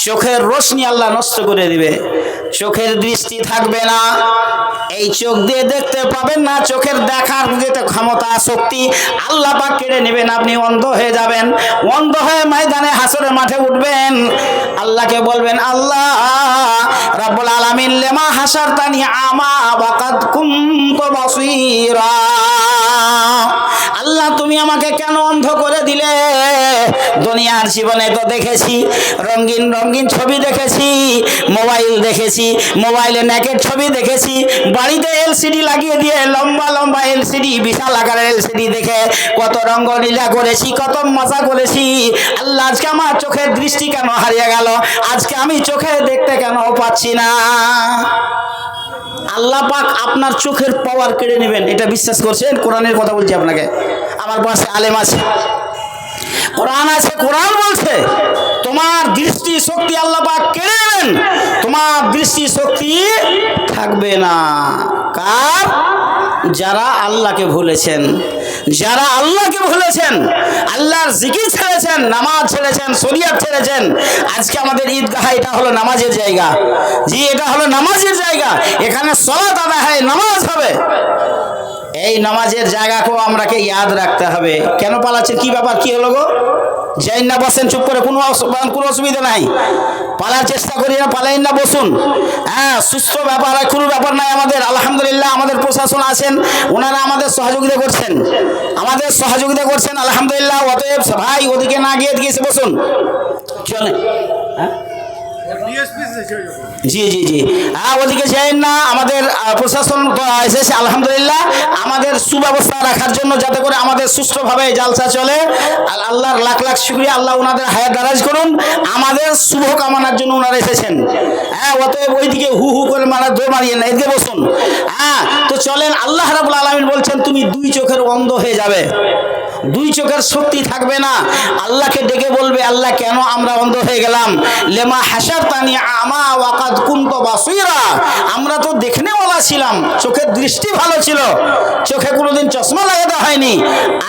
চোখের রোশনি আল্লাহ নষ্ট করে দিবে, চোখের দৃষ্টি থাকবে না, এই চোখ দিয়ে দেখতে পাবেন না, চোখের দেখার যেটা ক্ষমতা শক্তি আল্লাহ পাক কেড়ে নেবেন, আপনি অন্ধ হয়ে যাবেন, অন্ধ হয়ে ময়দানে হাসরের মাঠে উঠবেন, আল্লাহকে বলবেন, আল্লাহ রাব্বুল আলামিন লিমা হাসারতানি আমা ওয়াকাদ কুনতু বাসীরা, আল্লাহ তুমি আমাকে কেন অন্ধ করে দিলে? দুনিয়ার জীবনে তো দেখেছি রঙিন রঙিন ছবি দেখেছি, মোবাইল দেখেছি, মোবাইলে নেকের ছবি দেখেছি, বাড়িতে এলসিডি লাগিয়ে দিয়ে লম্বা লম্বা এলসিডি, বিশাল আকারের এলসিডি দেখে কত রঙ্গলীলা করেছি, কত মজা করেছি। আল্লাহ আজকে আমার চোখের দৃষ্টি কেন হারিয়ে গেল? আজকে আমি চোখে দেখতে কেন পাচ্ছি না? আল্লাহ পাক আপনার চোখের পাওয়ার কেড়ে নেবেন, এটা বিশ্বাস করছেন? কোরআনের কথা বলছি আপনাকে, আমার পাশে আলেম আছে, কোরআন আছে, কোরআন বলছে তোমার দৃষ্টি শক্তি আল্লাহ পাক কেড়ে নেবেন, তোমার দৃষ্টি শক্তি থাকবে না। কার? যারা আল্লাহকে ভুলেছেন, যারা আল্লাহকে ভুলেছেন, আল্লাহর জিকির ছেড়েছেন, নামাজ ছেড়েছেন, শরিয়ত ছেড়েছেন। আজকে আমাদের ঈদগাহ এটা হলো নামাজের জায়গা, জি এটা হলো নামাজের জায়গা, এখানে সালাত আদায় হয়, নামাজ হবে। এই নামাজের জায়গাকেও আমরাকে ইয়াদ রাখতে হবে। কেন পালাচ্ছেন? কি ব্যাপার? কি হলো গো? যাই না, বসেন চুপ করে, কোনো অসুবিধা নাই, পালার চেষ্টা করি না, পালাই না, বসুন। হ্যাঁ, সুস্থ ব্যাপার, কোনো ব্যাপার নাই আমাদের। আলহামদুলিল্লাহ আমাদের প্রশাসন আছেন, ওনারা আমাদের সহযোগিতা করছেন, আলহামদুলিল্লাহ। অতএব ভাই ওদিকে না গিয়ে এসে বসুন, চলে। হ্যাঁ জি জি জি, হ্যাঁ ওদিকে যাইন না। আমাদের প্রশাসন তো এসেছে আলহামদুলিল্লাহ আমাদের সুব্যবস্থা রাখার জন্য, যাতে করে আমাদের সুষ্ঠুভাবে জালসা চলে। আর আল্লাহর লাখ লাখ শুকরিয়া, আল্লাহ ওনাদের হায়াত দারাজ করুন। আমাদের শুভ কামনার জন্য ওনারা এসেছেন। হ্যাঁ, অতএব ওইদিকে হু হু করে মারা দৌড় মারিয়ে না, এদিকে বসুন। হ্যাঁ, তো চলেন। আল্লাহ রাব্বুল আলামিন বলছেন তুমি দুই চোখের অন্ধ হয়ে যাবে, দুই চোখের শক্তি থাকবে না। আল্লাহকে ডেকে বলবে, আল্লাহ কেন আমরা অন্ধ হয়ে গেলাম? লেমা হাসারতানি আমা ওয়াকাদ কুনতু বাসীরা, আমরা তো দেখনেওয়ালা ছিলাম, চোখের দৃষ্টি ভালো ছিল, চোখে কোনোদিন চশমা লাগাতে হয়নি,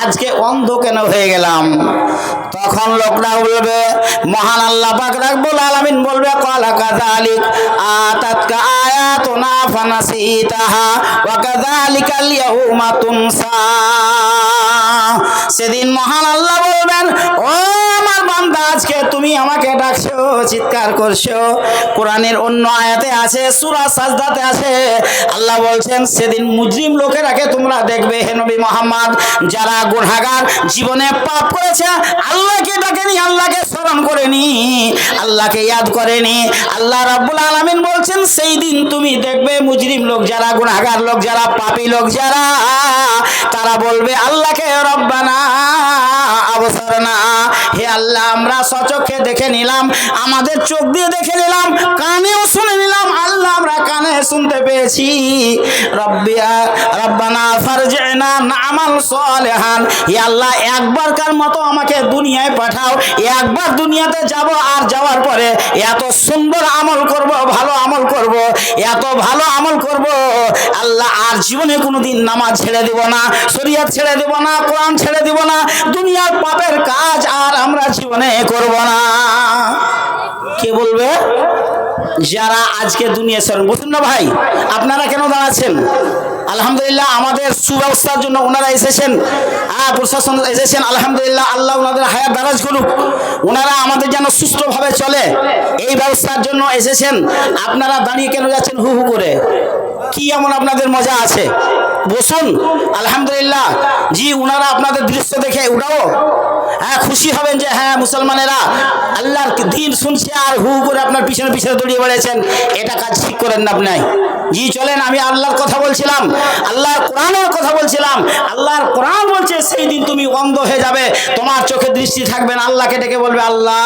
আজকে অন্ধ কেন হয়ে গেলাম? তখন লোকরা বলবে, মহান আল্লাহ পাক রব্বুল আলামিন বলবে, ক্বালা কাযালিক আতাতকা আয়াতুনা ফানাসিতাহা ওয়া কাযালিকাল ইয়াউমা তুনসা। সেদিন মহান আল্লাহ বলবেন, ও আমার বান্দা, আজকে তুমি আমাকে ডাকছো, চিৎকার করছো। কোরআনের অন্য আয়াতে আছে, সূরা সাজদাতে আছে, আল্লাহ বলছেন সেদিন মুজরিম লোকেরাকে তোমরা দেখবে হে নবী মুহাম্মদ, যারা গুনাহগার, জীবনে পাপ করেছে, আল্লাহকে ডাকেনি, আল্লাহকে স্মরণ করেনি, আল্লাহকে ইয়াদ করেনি। আল্লাহ রাব্বুল আলামিন বলছেন সেই দিন তুমি দেখবে মুজরিম লোক যারা, গুনাহগার লোক যারা, পাপী লোক যারা, তারা বলবে আল্লাহকে, রব্বানা আবসারনা, হে আল্লাহ আমরা সচক্ষে দেখে নিলাম, আমাদের চোখ দিয়ে দেখে নিলাম, কানেও শুনে নিলাম, আল্লাহ আমরা কানে শুনতে পেয়েছি। রব্বানা ফারজি'না না'মাল সালিহান, হে আল্লাহ একবারকার মতো আমাকে দুনিয়ায় পাঠাও, একবার দুনিয়াতে যাব, আর যাওয়ার পরে এত সুন্দর আমল করব, ভালো আমল করব, এত ভালো আমল করব আল্লাহ, আর জীবনে কোনোদিন নামাজ ছেড়ে দেব না, শরীয়ত ছেড়ে দেব না, কোরআন ছেড়ে দেব না, দুনিয়ার পাপের কাজ আর আমরা জীবনে করব না। কে বলবে? যারা আজকে দুনিয়া স্মরণ। বলুন না ভাই, আপনারা কেন দাঁড়াচ্ছেন? আলহামদুলিল্লাহ আমাদের সুব্যবস্থার জন্য ওনারা এসেছেন, প্রশাসন এসেছেন, আলহামদুলিল্লাহ আল্লাহ ওনাদের হায়াত দারাজ করুক, ওনারা আমাদের যেন সুষ্ঠুভাবে চলে এই ব্যবস্থার জন্য এসেছেন। আপনারা দাঁড়িয়ে কেন যাচ্ছেন হু হু করে? কি এমন আপনাদের মজা আছে? বসুন। আলহামদুলিল্লাহ জি, ওনারা আপনাদের দৃশ্য দেখে ওটাও হ্যাঁ খুশি হবেন যে হ্যাঁ মুসলমানেরা আল্লাহর দিন শুনছে, আর হু করে আপনার পিছনে পিছনে দৌড়িয়ে বেড়েছেন, এটা কাজ ঠিক করেন না আপনি। জি চলেন, আমি আল্লাহর কথা বলছিলাম, আল্লাহর কোরআনের কথা বলছিলাম। আল্লাহর কোরআন বলছে সেই দিন তুমি অন্ধ হয়ে যাবে, তোমার চোখে দৃষ্টি থাকবে না, আল্লাহকে ডেকে বলবে আল্লাহ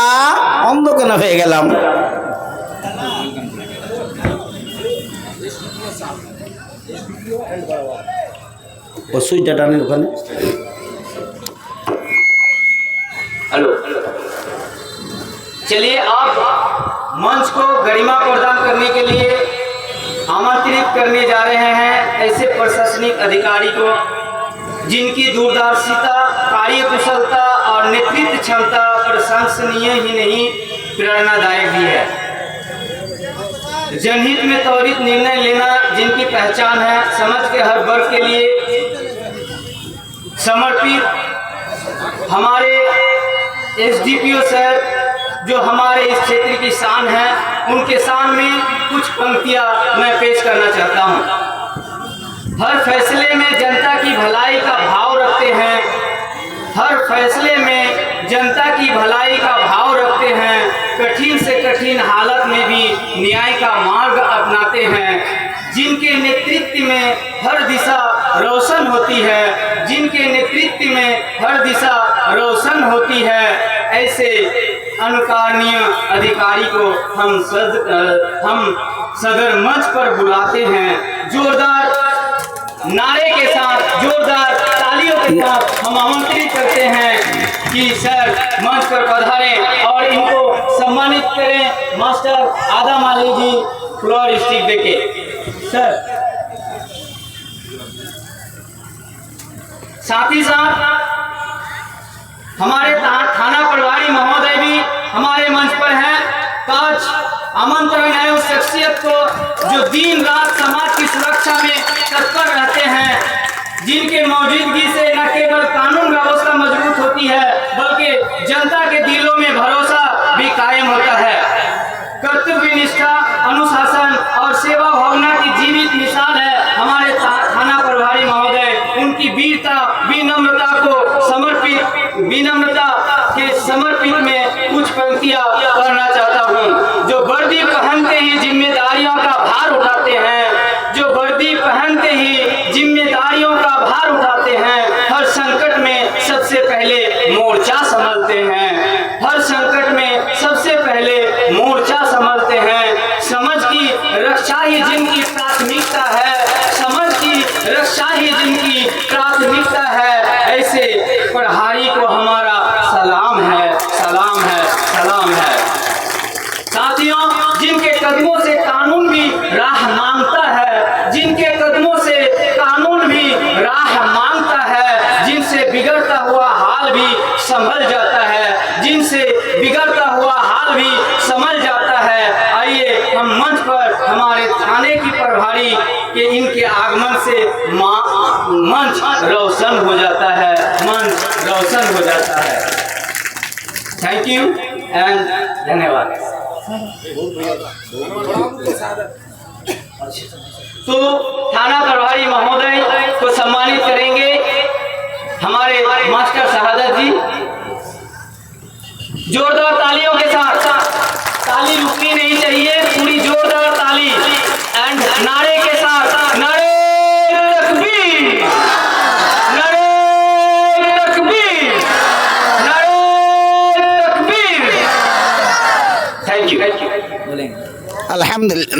অন্ধ কেন হয়ে গেলাম? ও সুইটা টানের ওখানে। हेलो, चलिए आप मंच को गरिमा प्रदान करने के लिए आमंत्रित करने जा रहे हैं ऐसे प्रशासनिक अधिकारी को जिनकी दूरदर्शिता, कार्यकुशलता और नेतृत्व क्षमता प्रशंसनीय ही नहीं प्रेरणादायक भी है। जनहित में त्वरित निर्णय लेना जिनकी पहचान है, समाज के हर वर्ग के लिए समर्पित हमारे एसडीपीओ सर जो हमारे इस क्षेत्र की शान है, उनके सामने कुछ पंक्तियां मैं पेश करना चाहता हूं। हर फैसले में जनता की भलाई का भाव रखते हैं, हर फैसले में जनता की भलाई का भाव रखते हैं, कठिन से कठिन हालत में भी न्याय का मार्ग अपनाते हैं, जिनके नेतृत्व में हर दिशा रोशन होती है, जिनके नेतृत्व में हर दिशा रोशन होती है, ऐसे अनुकरणीय अधिकारी को हम सदर मंच पर बुलाते हैं। जोरदार नारे के साथ, जोरदार तालियों के साथ हम आमंत्रित करते हैं कि सर मंच पर पधारें और इनको सम्मानित करें। मास्टर आदम अली जी फ्लोर स्टिक देके सर। साथ ही साथ हमारे थाना प्रभारी महोदय भी हमारे मंच पर हैं। आज आमंत्रण है उस शख्सियत को जो दिन रात समाज की सुरक्षा में तत्पर रहते हैं, जिनके मौजूदगी से न केवल कानून व्यवस्था मजबूत होती है बल्कि जनता के दिलों में भरोसा भी कायम होता है। कर्तव्य निष्ठा, अनुशासन और सेवा भावना की जीवित मिसाल है हमारे थाना प्रभारी महोदय। उनकी वीरता, विनम्रता को समर्पित, विनम्रता के समर्पित में कुछ पंक्तियां करना चाहता हूं। जो वर्ग मोर्चा संभलते हैं। हर संकट में सबसे पहले मोर्चा संभलते हैं। समझ की रक्षा ही जिनकी प्राथमिकता है, समझ की रक्षा ही जिनकी प्राथमिकता है, ऐसे प्रहारी को हमारा सलाम है, सलाम है, सलाम है। साथियों, जिनके कदमों से कानून भी राह मांगता है, जिनके कदमों से कानून भी राह मांगता है, जिनसे बिगड़ता हुआ हाल भी संभल जाता है, जिनसे बिगड़ता हुआ हाल भी संभल जाता है। आइए हम मंच पर हमारे थाने की प्रभारी के इनके आगमन से मंच रोशन हो जाता है, मंच रोशन हो जाता है। थैंक यू एंड धन्यवाद। तो थाना प्रभारी महोदय को सम्मानित करेंगे हमारे मास्टर शहादत जी। जोरदार तालियों के साथ, ताली रुकनी नहीं चाहिए, पूरी जोरदार ताली एंड नारे के साथ, नारे तकबीर, नारे तकबीर, नारे तकबीर। Thank you. अल्हम्दुलिल्लाह।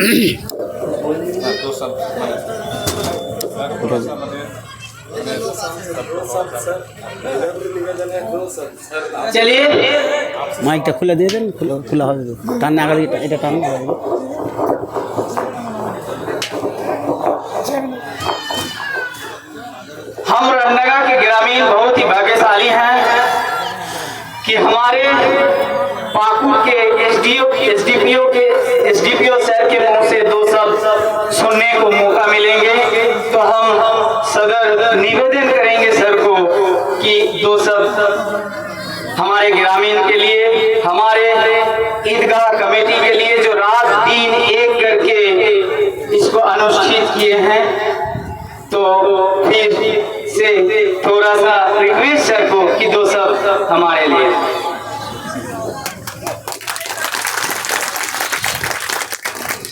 चलिए মাইকটা খুলে দিয়ে দেন, খোলা হবে টান আগে এটা টান। हम रमनगा के ग्रामीण बहुत ही भाग्यशाली हैं कि हमारे पाकुड़ के एसडीपीओ सर के मुंह से दो शब्द सुनने को मौका मिलेंगे। तो हम सदर निवेदन करेंगे सर को कि दो शब्द हमारे ग्रामीण के लिए, हमारे ईदगाह कमेटी के लिए जो रात दिन एक करके इसको अनुष्ठित किए हैं, तो फिर से थोड़ा सा रिक्वेस्ट सर को कि दो शब्द हमारे लिए।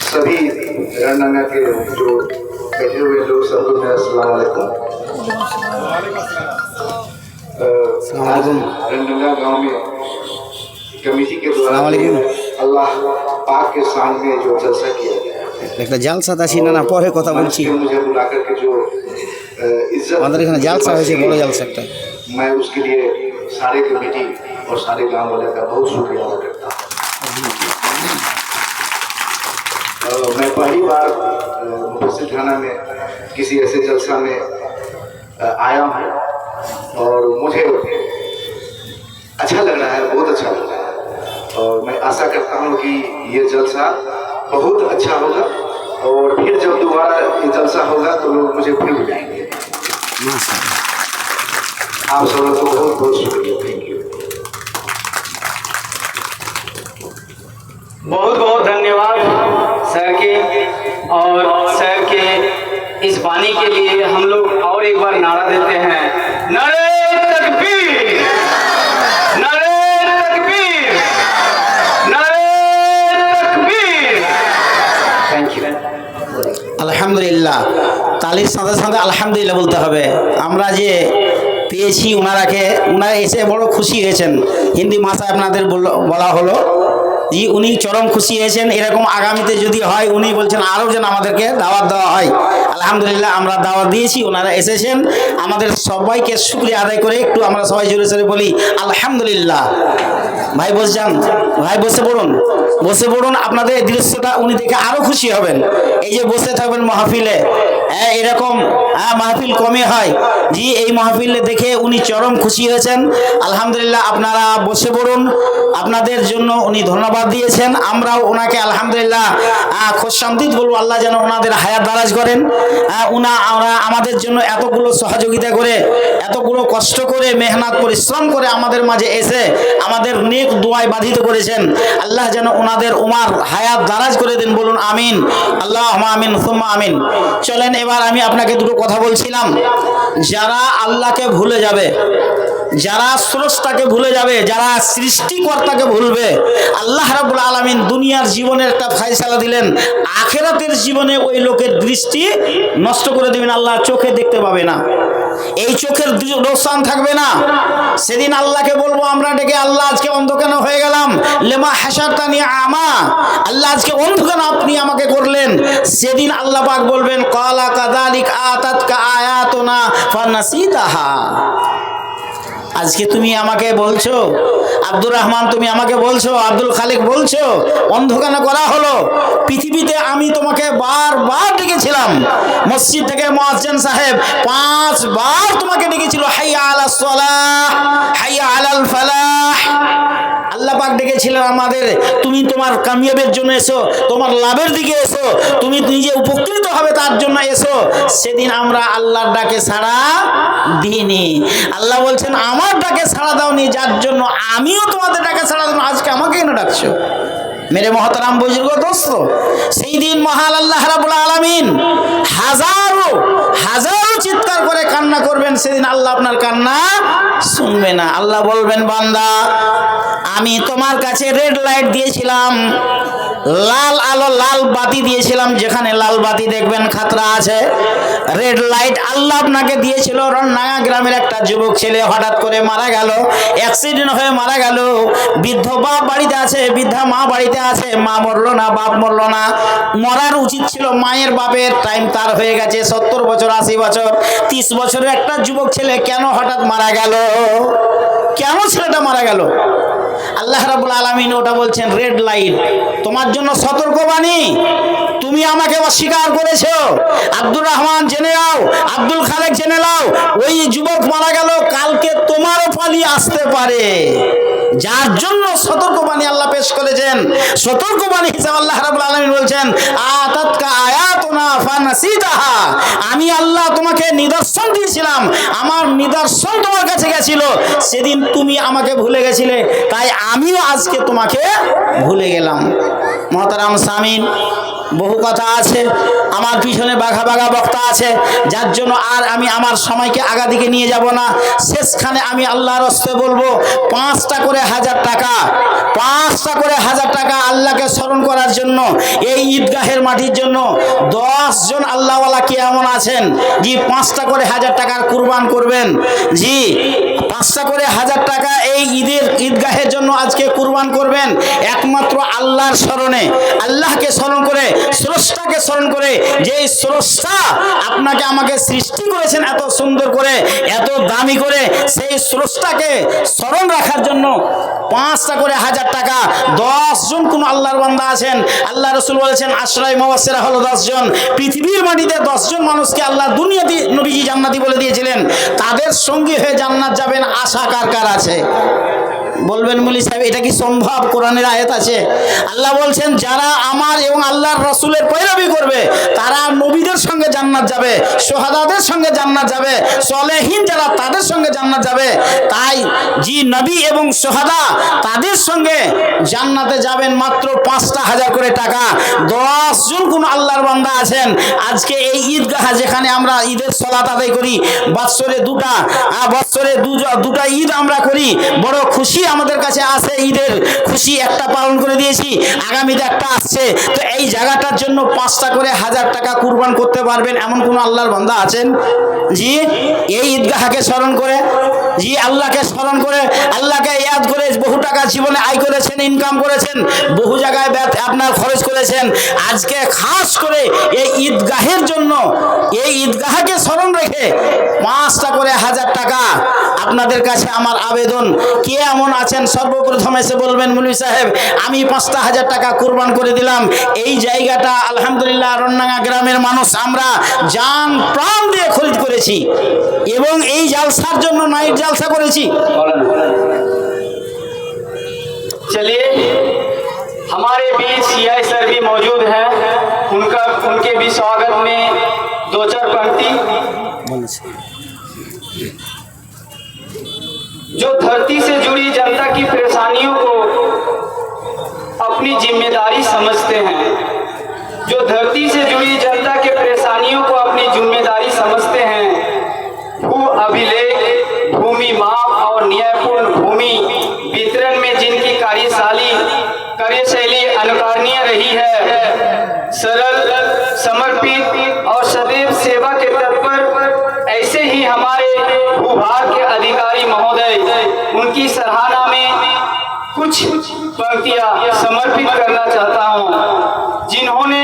सभी रणनंगा के जो बैठे हुए लोग सबको मेरा अस्सलाम वालेकुम। आज रणनंगा गांव में कमेटी के द्वारा अल्लाह पाक के सामने जो जलसा किया गया है, একটা জালসা দাসি না পরে কথা বলছি, मुझे बुलाकर के जो इज्जत আমাদের এখানে জালসা হয়েছে, বড় জালসা একটা। मैं उसके लिए सारे कमेटी और सारे गांव वाले का बहुत शुक्रिया अदा करता हूँ। मैं पहली बार मुफस्सिल थाना में किसी ऐसे जलसा में आया हूँ और मुझे अच्छा लग रहा है, बहुत अच्छा लग रहा है। और मैं आशा करता हूँ कि ये जलसा बहुत अच्छा होगा और फिर जब दोबारा ये जलसा होगा तो लोग मुझे फिर बुलाएंगे। आप सब लोग को बहुत बहुत शुक्रिया, थैंक यू। बहुत बहुत धन्यवाद सर के, और सर के इस वाणी के लिए हम लोग और एक बार नारा देते हैं, नारे तकबीर, नारे तकबीर, नारे तकबीर। Thank you. আলহামদুলিল্লাহ। তালির সাথে সাথে আলহামদুলিল্লাহ বলতে হবে। আমরা যে পেয়েছি ওনারা এসে বড় খুশি হয়েছেন। হিন্দি ভাষায় আপনাদের বলা হলো জি, উনি চরম খুশি হয়েছেন। এরকম আগামীতে যদি হয় উনি বলছেন আরও যেন আমাদেরকে দাওয়াত দেওয়া হয়। আলহামদুলিল্লাহ আমরা দাওয়াত দিয়েছি, ওনারা এসেছেন। আমাদের সবাইকে শুকরিয়া আদায় করে একটু আমরা সবাই জোরে জোরে বলি আলহামদুলিল্লাহ। ভাই বসে যান, ভাই বসে পড়ুন, বসে পড়ুন। আপনাদের এই দৃশ্যটা উনি দেখে আরও খুশি হবেন। এই যে বসে থাকবেন মাহফিলে, হ্যাঁ এরকম মাহফিল কমে হয় জি, এই মাহফিলে দেখে উনি চরম খুশি হয়েছেন। আলহামদুলিল্লাহ আপনারা বসে পড়ুন। আপনাদের জন্য উনি ধন্যবাদ দিয়েছেন, আমরাও ওনাকে আলহামদুলিল্লাহ খোশামদিদ বলবো। আল্লাহ যেন ওনাদের হায়াত দারাজ করেন। ওরা আমাদের জন্য এতগুলো সহযোগিতা করে, এতগুলো কষ্ট করে, মেহনত পরিশ্রম করে আমাদের মাঝে এসে আমাদের নেক দোয়ায় বাধিত করেছেন। আল্লাহ যেন ওনাদের হায়াত দারাজ করে দেন, বলুন আমিন। আল্লাহ আমিন সুম্মা আমিন। চলেন এবার আমি আপনাকে দুটো কথা বলছিলাম। যারা আল্লাহকে ভুলে যাবে, যারা স্রষ্টাকে ভুলে যাবে, যারা সৃষ্টিকর্তাকে ভুলবে, আল্লাহ রাব্বুল আলামিন দুনিয়ার জীবনের একটা ফায়সালা দিলেন, আখিরাতের জীবনে ওই লোকের দৃষ্টি নষ্ট করে দেবেন, আল্লাহ চোখে দেখতে পাবে না। এই চোখের রোশন থাকবে না। সেদিন আল্লাহকে বলবো আমরা ডেকে, আল্লাহ আজকে অন্ধ কেন হয়ে গেলাম? লেমা হাসারতানি আমা, আল্লাহ আজকে অন্ধ কেন আপনি আমাকে করলেন? সেদিন আল্লাহ পাক বলবেন ক্বালা কাযালিক আতাতকা আয়াতুনা ফানাসিতাহা। আজকে তুমি আমাকে বলছো, আব্দুর রহমান তুমি আমাকে বলছো, আব্দুল খালিক বলছো অন্ধ কেন করা হলো? পৃথিবীতে আমি তোমাকে বারবার ডেকেছিলাম। মসজিদ থেকে মুয়াজ্জিন সাহেব 5 বার তোমাকে ডেকেছিল, হাইয়া আলাস সালাহ, হাইয়া আলাল ফালাহ। আল্লাহ পাক ডেকেছিলেন আমাদের, তুমি তোমার কামিয়াবের জন্য এসো, তোমার লাভের দিকে এসো, তুমি নিজে উপকৃত হবে তার জন্য এসো। সেদিন আমরা আল্লাহর ডাকে সাড়া দিইনি। আল্লাহ বলছেন আমার ডাকে সাড়া দাওনি, যার জন্য আমিও তোমাদের ডাকে সাড়া দেব। আজকে আমাকে কেন ডাকছো? মেরে মহতারাম বুজুর্গ দোস্ত, সেই দিন মহান আল্লাহ রাব্বুল আলামিন হাজারো চিৎকার করে কান্না করবেন। সেদিন আল্লাহ আপনার কান্না শুনবে না। আল্লাহ বলবেন বান্দা আমি তোমার কাছে রেড লাইট দিয়েছিলাম, লাল আলো, লাল বাতি দিয়েছিলাম, যেখানে লাল বাতি দেখবেন খাতরা আছে। রেড লাইট আল্লাহ আপনাকে দিয়েছিল। রন্নাঙ্গা গ্রামের একটা যুবক ছেলে হঠাৎ করে মারা গেল, অ্যাক্সিডেন্ট হয়ে মারা গেল। বৃদ্ধ বাপ বাড়িতে আছে, বৃদ্ধা মা বাড়িতে আছে। মা মরলো না, বাপ মরলো না। মরার উচিত ছিল মায়ের বাপের, টাইম তার হয়ে গেছে 70 বছর, 80 বছর। 30 বছরের একটা যুবক ছেলে কেন হঠাৎ মারা গেল? কেন ছেলেটা মারা গেল? আল্লাহ রাব্বুল আলামিন ওটা বলছেন রেড লাইট, তোমার জন্য সতর্কবাণী। তুমি আমাকে অস্বীকার করেছো। আব্দুর রহমান জেনে নাও, আব্দুল খালেক জেনে নাও, ওই যুবক মারা গেল, কালকে তোমারও পালি আসতে পারে। যার জন্য সতর্কবাণী আল্লাহ পেশ করেছেন। সতর্কবাণী হিসেবে আল্লাহ রাব্বুল আলামিন বলছেন আতাতকা আয়াতুনা ফানাসিতাহা, আমি আল্লাহ তোমাকে নিদর্শন দিয়েছিলাম, আমার নিদর্শন তোমার কাছে গেছিল, সেদিন তুমি আমাকে ভুলে গেছিলে, তাই আমিও আজকে তোমাকে ভুলে গেলাম। মহতারাম সামিন, বহু কথা আছে, আমার পিছনে বাঘা বাঘা বক্তা আছে, যার জন্য আর আমি আমার সময়কে আগা দিকে নিয়ে যাব না। শেষখানে আমি আল্লাহর হস্তে বলবো 5টা করে 1000 টাকা, 5টা করে 1000 টাকা আল্লাহকে স্মরণ করার জন্য, এই ঈদগাহের মাটির জন্য 10 জন আল্লাহওয়ালা কে এমন আছেন জি 5টা করে 1000 টাকার কুরবান করবেন? জি 5টা করে 1000 টাকা এই ঈদগাহের জন্য আজকে কুরবান করবেন, একমাত্র আল্লাহর স্মরণে, আল্লাহকে স্মরণ করে, স্রষ্টাকে স্মরণ করে। যে স্রষ্টা আপনাকে আমাকে সৃষ্টি করেছেন এত সুন্দর করে, এত দামি করে, সেই স্রষ্টাকে স্মরণ রাখার জন্য 5টা করে 1000 টাকা। 10 জন কোন আল্লাহর বান্দা আছেন, আল্লাহ রাসূল বলেছেন আশরায়ে মুবাশশিরা হলো 10 জন। পৃথিবীর মাটিতে 10 জন মানুষকে আল্লাহ দুনিয়াতে নবীজি জান্নাতি বলে দিয়েছিলেন, তাদের সঙ্গী হয়ে জান্নাত যাবেন আশা কার কার আছে? বলবেন মুলি সাহেব এটা কি সম্ভব? কোরআনের আয়াত আছে। আল্লাহ বলছেন যারা আমার এবং আল্লাহর রাসূলের পয়রবি করবে তারা নবীদের সঙ্গে জান্নাত যাবে, শোহাদাদের সঙ্গে জান্নাত যাবে, সলেহীন যারা তাদের সঙ্গে জান্নাত যাবে। তাই জি নবী এবং শোহাদা তাদের সঙ্গে জান্নাতে যাবেন মাত্র 5টা 1000 করে টাকা। 10 জন কোন আল্লাহর বান্দা আছেন আজকে এই ঈদগাহ যেখানে আমরা ঈদের সালাত আদায় করি, বৎসরে দুটা ঈদ আমরা করি, বড় খুশি আমাদের কাছে আছে। ঈদের খুশি একটা পালন করে দিয়েছি, আগামীতে একটা আসছে। তো এই জায়গাটার জন্য 5টা করে 1000 টাকা কুরবান করতে পারবেন এমন কোন আল্লাহর বান্দা আছেন? জি এই ঈদগাহকে স্মরণ করে, জি আল্লাহকে স্মরণ করে, আল্লাহকে ইয়াদ করে বহু টাকা জীবনে আয় করেছেন, ইনকাম করেছেন, বহু জায়গায় আপনার খরচ করেছেন। আজকে খাস করে এই ঈদগাহের জন্য, এই ঈদগাহকে স্মরণ রেখে 5টা করে 1000 টাকা আপনাদের কাছে আমার আবেদন। কে এমন আছেন সর্বপ্রথম এসে বলবেন মুলি সাহেব আমি 5টা 1000 টাকা কুরবান করে দিলাম। এই জায়গাটা আলহামদুলিল্লাহ রন্নাঙ্গা গ্রামের মানুষ আমরা জান প্রাণ দিয়ে খরিদ করেছি এবং এই জালসার জন্য নাইট জালসা করেছি। चलिए हमारे बीच सीआई सर भी मौजूद हैं, उनके भी स्वागत में 2-4 पंक्ति। जो धरती से जुड़ी जनता की परेशानियों को अपनी जिम्मेदारी समझते हैं, जो धरती से जुड़ी जनता के परेशानियों को अपनी जिम्मेदारी समझते हैं, भू अभिलेख, भूमि माप और न्यायपूर्ण भूमि वितरण में जिनकी कार्यशैली अनुकरणीय रही है, सरल, समर्पित और सदैव सेवा के तत्पर, ऐसे ही हमारे भूभाग के अधिकारी महोदय उनकी सराहना में कुछ पंक्तियां समर्पित करना चाहता हूं, जिन्होंने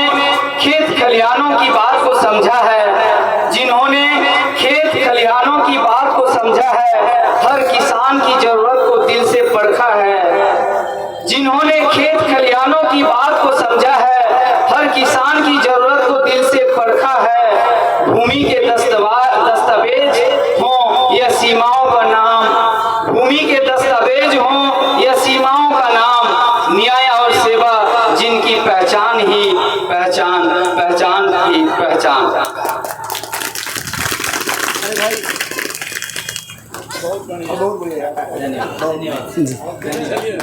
खेत खलिहानों की बात को समझा है, जिन्होंने खेत खलिहानों की बात को समझा है, हर किसान की जरूरत को दिल से परखा है, जिन्होंने खेत खलिहानों की बात को समझा है, हर किसान की जरूरत को दिल से परखा है। भूमि के दस्तावेज हों या सीमाओं का नाम, भूमि के दस्तावेज हों या सीमाओं का नाम, न्याय और सेवा जिनकी पहचान ही पहचान, पहचान ही पहचान।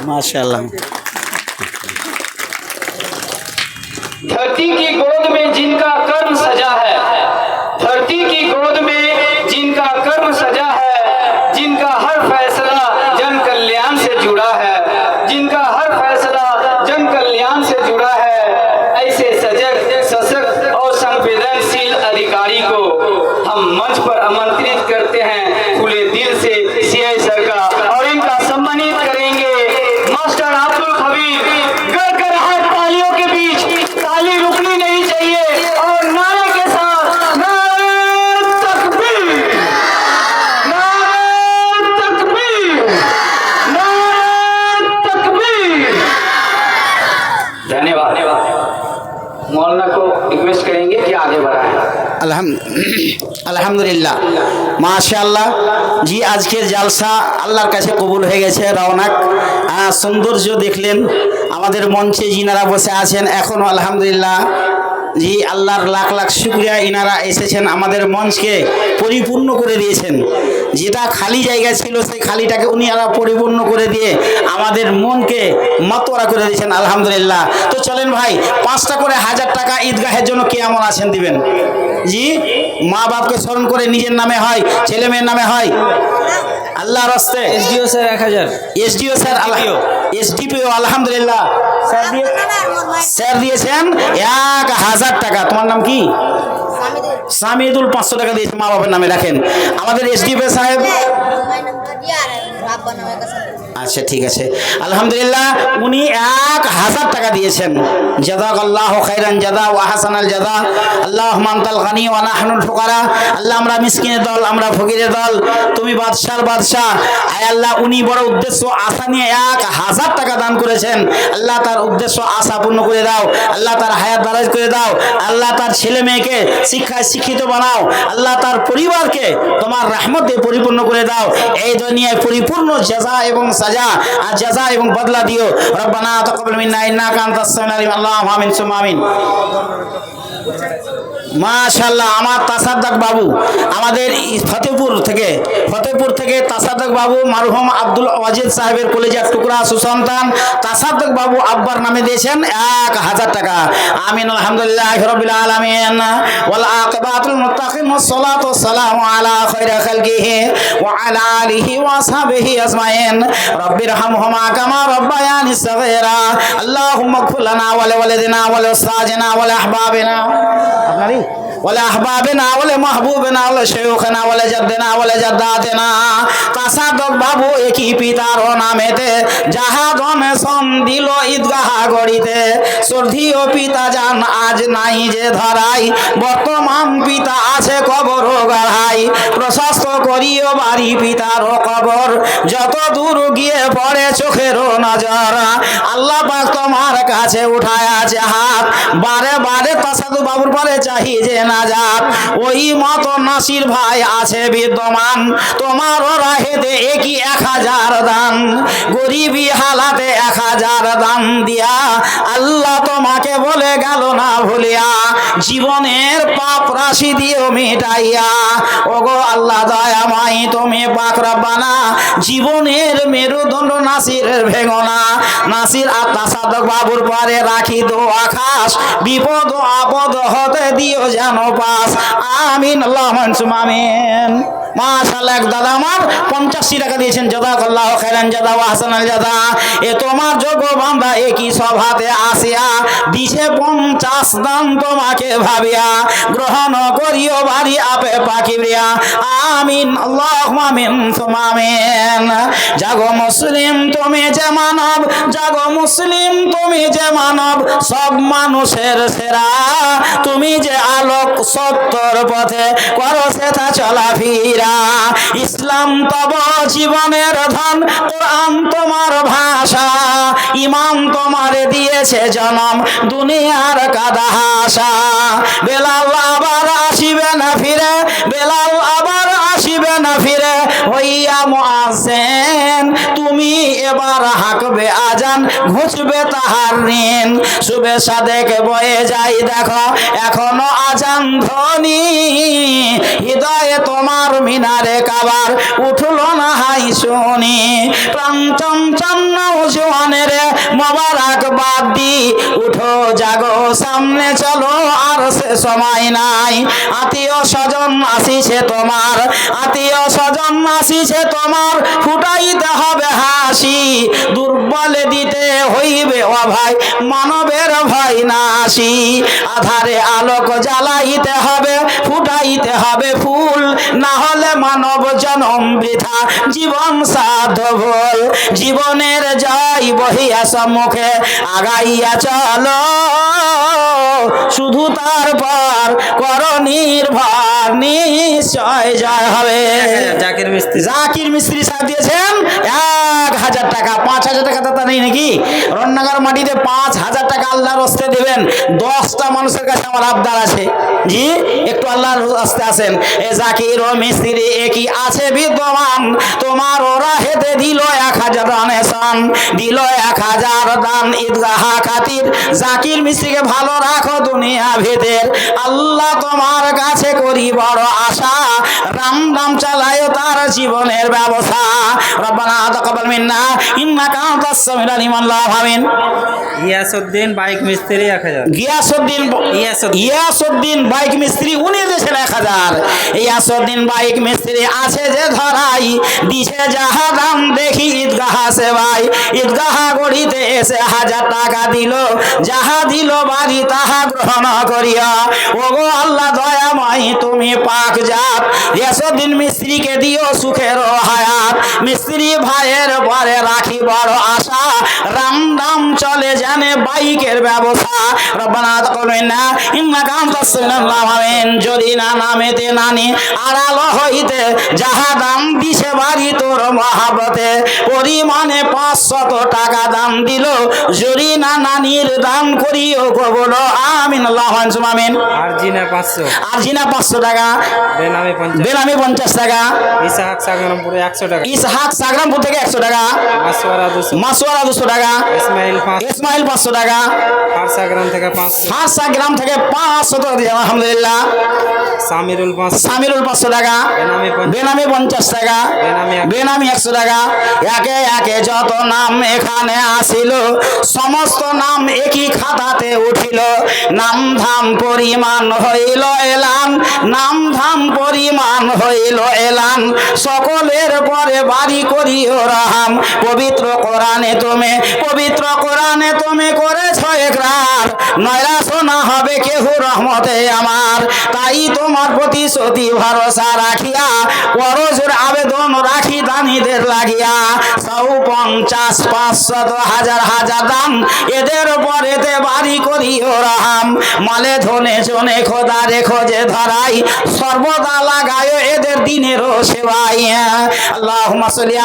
माशाल्लाह। धरती की गोद में जिनका कर्म सजा है, धरती की गोद में जिनका कर्म सजा है, जिनका हर फैसला जन कल्याण से जुड़ा है, जिनका हर फैसला जन कल्याण से जुड़ा है, ऐसे सजग, सशक्त और संवेदनशील अधिकारी को हम मंच पर आमंत्रित करते हैं खुले दिल से सीआई सर का, और इनका सम्मानित करेंगे मास्टर अब्दुल खबीर। गड़गड़ाहट तालियों के बीच, ताली रुकनी नहीं चाहिए, और नारे के साथ नारे तकबीर, नारे तकबीर, नारे तकबीर। धन्यवाद। मौलाना को रिक्वेस्ट करेंगे कि आगे बढ़ाएं। আলহামদুলিল্লাহ, মাশাআল্লাহ। জি, আজকের জালসা আল্লাহর কাছে কবুল হয়ে গেছে। রওনাক সৌন্দর্য দেখলেন আমাদের মঞ্চে যিনারা বসে আছেন এখনও, আলহামদুলিল্লাহ। জি, আল্লাহর লাখ লাখ শুকরিয়া, ইনারা এসেছেন আমাদের মঞ্চকে পরিপূর্ণ করে দিয়েছেন। যেটা খালি জায়গা ছিল সেই খালিটাকে উনিরা পরিপূর্ণ করে দিয়ে আমাদের মনকে মাতোয়ারা করে দিয়েছেন, আলহামদুলিল্লাহ। তো চলেন ভাই, 5টা করে 1000 টাকা ঈদগাহের জন্য কে এমন আছেন দিবেন? জি, মা বাপকে স্মরণ করে নিজের নামে হয়, ছেলে মেয়ের নামে হয়, আল্লাহর রাস্তে। SDO sir 1000। SDO sir, SDPO আলহামদুলিল্লাহ স্যার দিয়েছেন 1000 টাকা। তোমার নাম কি? সামিদুল। 500 টাকা দিয়েছে মা বাবার নামে, রাখেন। আমাদের এসডিপি সাহেব, আচ্ছা ঠিক আছে, আলহামদুলিল্লাহ। উনি 1000 টাকা দিয়েছেন। জাযাকাল্লাহু খাইরান জাযা ওয়া হাসানাল জাযা। আল্লাহুম্মা আনতাল গানি ওয়া নাহনুল ফুকারা। আল্লাহ, আমরা মিসকিনের দল, আমরা ফকিরের দল, তুমি বাদশার বাদশা। আয় আল্লাহ, উনি বড় উদ্দেশ্য আশা নিয়ে 1000 টাকা দান করেছেন। আল্লাহ তার উদ্দেশ্য আশা পূর্ণ করে দাও, আল্লাহ তার হায়াত দারাজ করে দাও, আল্লাহ তার ছেলে মেয়েকে শিক্ষায় শিক্ষিত বানাও, আল্লাহ তার পরিবারকে তোমার রহমত দিয়ে পরিপূর্ণ করে দাও। এই দুনিয়ায় পরিপূর্ণ জাযা এবং সাজা, আর জাযা এবং বদলা দিও। রব্বানা তাকাব্বাল মিন্না ইন্নাকা আনতাস সামিউল আলিম। আল্লাহুম্মা আমিন সুম্মা আমিন। মাশাআল্লাহ, আমার তাসাদ্দাক বাবু আমাদের ফতেপুর থেকে তাসাদ্দাক বাবু মারহুম আব্দুল ওয়াজিদ সাহেবের কলেজার টুকরা সুসন্তান তাসাদ্দাক বাবু আব্বার নামে দিয়েছেন 1000 টাকা। আমিন। আলহামদুলিল্লাহি রাব্বিল আলামিন ওয়াল আকিবাতুল মুত্তাকিন ওয়াস সালাতু ওয়াস সালামু আলা খায়রি খালকিহি ওয়া আলা আলিহি ওয়া আসহাবিহি আজমাইন। রব্বিরহামহুমা কামা রাব্বায়ানি সাগীরা। আল্লাহুম্মা ইগফির লানা ওয়া লিওয়ালিদিনা ওয়া লিউস্তাজিনা ওয়া লিআহবাবিনা আপনারই ওয়ালা আহবাবিনা ওয়ালা মাহবুবিনা ওয়ালা শায়খনা ওয়ালা জাদ্দিনা ওয়ালা জাদ্দাতিনা। তাসাদ্দাক বাবু একই পিতার নামেতে যাহা ডোনেশন দিল ঈদগাহ গড়িতে। সর্ধিও পিতা জান আজ নাই যে ধরাই, বর্তমান পিতা আছে কবর গাড়াই। প্রশস্ত করিও বাড়ি পিতার কবর, যত দূর গিয়ে পড়ে চোখের নজর। আল্লাহ পাক তোমার কাছে উঠায় আছে হাত, বারে বারে তাসাদ্দাক বাবুর পরে চাহি যে নাজাত। ওই মত নাসির ভাই আছে বিদ্যমান, তোমারও রাহেতে একই 1000 দান। গরিবী হালাতে 1000 দান দিয়া আল্লাহ তোমাকে বলে গেল না ভুলিয়া, জীবনের পাপ রাশি দিও মিটাইয়া। ওগো আল্লাহ দয়াময় তুমি পাক রব্বানা, জীবনের মেরুদণ্ড নাসিরের ভেঙনা। নাসির আর তাসাদ্দাক বাবুর পরে রাখি দো আকাশ, বিপদ আপদ হতে দিও যেন পাস। আমিন। আল্লাহুম্মা আমিন। মাশাআল্লাহ, এক দাদা আমার 85 টাকা দিয়েছেন, জাযাকাল্লাহু খাইরান জাযা ওয়া হাসানাল জাযা। এ তোমার যোগ্য বান্দা একই সভাতে আসিয়া দিছে 50 দান তোমাকে ভাবিয়া, গ্রহণ করিও বাড়ি আপে পাকিবরিয়া। আমিন আল্লাহুম্মা আমিন সুম্মা আমিন। জাগো মুসলিম তুমি যে মানব, জাগো মুসলিম তুমি যে মানব, সব মানুষের সেরা তুমি যে আলোক, সত্যর পথে করো সেথা চলাফেরা। ইসলাম তব জীবনের ধন, কোরআন তোমার ভাষা, ইমাম তোমারে দিয়েছে জনম, দুনিয়ার কাদা হাসা। বেলাল আবার আসিবে না ফিরে, বেলাল আবার আসিবে না ফিরে, হইয়া মুয়াজ্জিন তুমি এবার হাঁকবে আজান, ঘুচবে তাহার ঋণ। শুবে সাদেক বয়ে যাই দেখো এখনো আজান ধ্বনি, হৃদয়ে তোমার মিনারে কাবার উঠলো না হাই শুনি। প্রান্তম চন্ন জোয়ানের মোবারক বাদ দি, উঠো জাগো সামনে চলো আর সে সময় নাই। আত্মীয় স্বজন আসিছে তোমার, আত্মীয় স্বজন আসিছে তোমার, ফুটাইতে হবে হাসি, দুর্বলে দিতে হইবে অভয়, মানবের ভয় নাশি। আধারে আলোক জ্বালাইতে হবে, ফুটাইতে হবে ফুল, না হলে মানব জনম বৃথা, জীবন সাধ ভুল। জীবনের জয় বহিয়া সম্মুখে আগাইয়া চলো, শুধু তারপর করো নির্ভর, নিশ্চয় জয় হবে। জাকির মিস্ত্রি জাকির মিস্ত্রি সাহেব দিয়েছেন 1000 টাকা। 5000 টাকা দাতা নেই নাকি? রন্নাগার মাটিতে 5000 টাকা আল্লাহর হস্তে দেবেন। 10টা মানুষের কাছে আমার আবদার আছে, জি একটু আল্লাহর হস্তে আসেন। এ জাকির ও মিস্ত্রি একই আছে বিদ্যমান, তোমার ওরা হেতে দিল 1000 দান, দিল 1000 দান ঈদগাহ খাতির। জাকির মিস্ত্রিকে ভালো রাখো দুনিয়া ভেদের, আল্লাহ তোমার কাছে করি বড় আশা, রাম নাম চালায় তার জীবনের ব্যবস্থা। রব্বানা তাকাব্বাল মিন্না ইন্নাকা আনতাস সামিউল আলিম। আল্লাহুম্মা আমিন। ইয়াসউদ্দিন বাইক মিস্ত্রি 1000। ইয়াসউদ্দিন বাইক মিস্ত্রি উনি দিয়েছেন 1000। ইয়াসউদ্দিন বাইক মিস্ত্রি আছে যে ধরাই, দিছে যাহা দাম দেখি ঈদগাহ সেবাই, ঈদগাহ গড়িতে এসে 1000 টাকা দিল, যাহা দিল বাড়ি তাহা গ্রহণ করিয়া। ওগো আল্লাহ দয়াময় তুমি পাক জাত, ইয়াসউদ্দিন মিস্ত্রিকে দিও সুখের হায়াত, মিস্ত্রি ভাইয়ের পরে রাখি বড় আশা, রাম নাম চলে জানে বাইকের ব্যবসা। রব্বানা তাকাব্বাল মিন্না ইন্নাকা আনতাস সামিউল আলিম। যদি না নামেতে নানি আড়াল হইতে, যাহা দাম দিছে বাড়ি তোর মহাব্বতে, পরিমাণে 500 টাকা দাম দিল, যদি না নানির দান করিও কবুল। আমিন আল্লাহুম্মা আমিন। আরজিনা 500। আরজিনা 500 টাকা। বেনামি 50। বেনামি 50 টাকা। ইসহাক সাগরামপুরে 100 টাকা। ইসহাক সাগরামপুর থেকে 100 টাকা। মাসওয়ারা 200। মাসওয়ারা 200 টাকা। ইসমাইল 5। ইসমাইল 500 টাকা। ফারসা গ্রাম থেকে 500। ফারসা গ্রাম থেকে 500 টাকা দিয়ে আলহামদুলিল্লাহ। সামিরুল 500। সামিরুল 500 টাকা। বেনামি 50। বেনামি 50 টাকা। বেনামি 100 টাকা। একে একে যত নাম এখানে আসিল, সমস্ত নাম একই খাতাতে উঠিল, নাম ধাম পরিমাণ হইল এলান, নাম ধাম পরিমাণ হইল এলান, সকলের পরে বাড়ি করিও রহাম। পবিত্র কোরআনে তুমি করেছ একরার, নৈরাশ না হবে কেহু রহমতে আমার, তাই তোমার প্রতিশ্রুতি ভরসা রাখিয়া করজোর আবেদন রাখি দানীদের লাগিয়া। 150, 500, 1000 দান এদের পরেতে বাড়ি করিও রহাম। মালে ধনে জনে খোদা রেখো যে ধরাই, সর্বদা লাগায় এদের দিনেরও সেবাই। আল্লাহুম্মা সাল্লি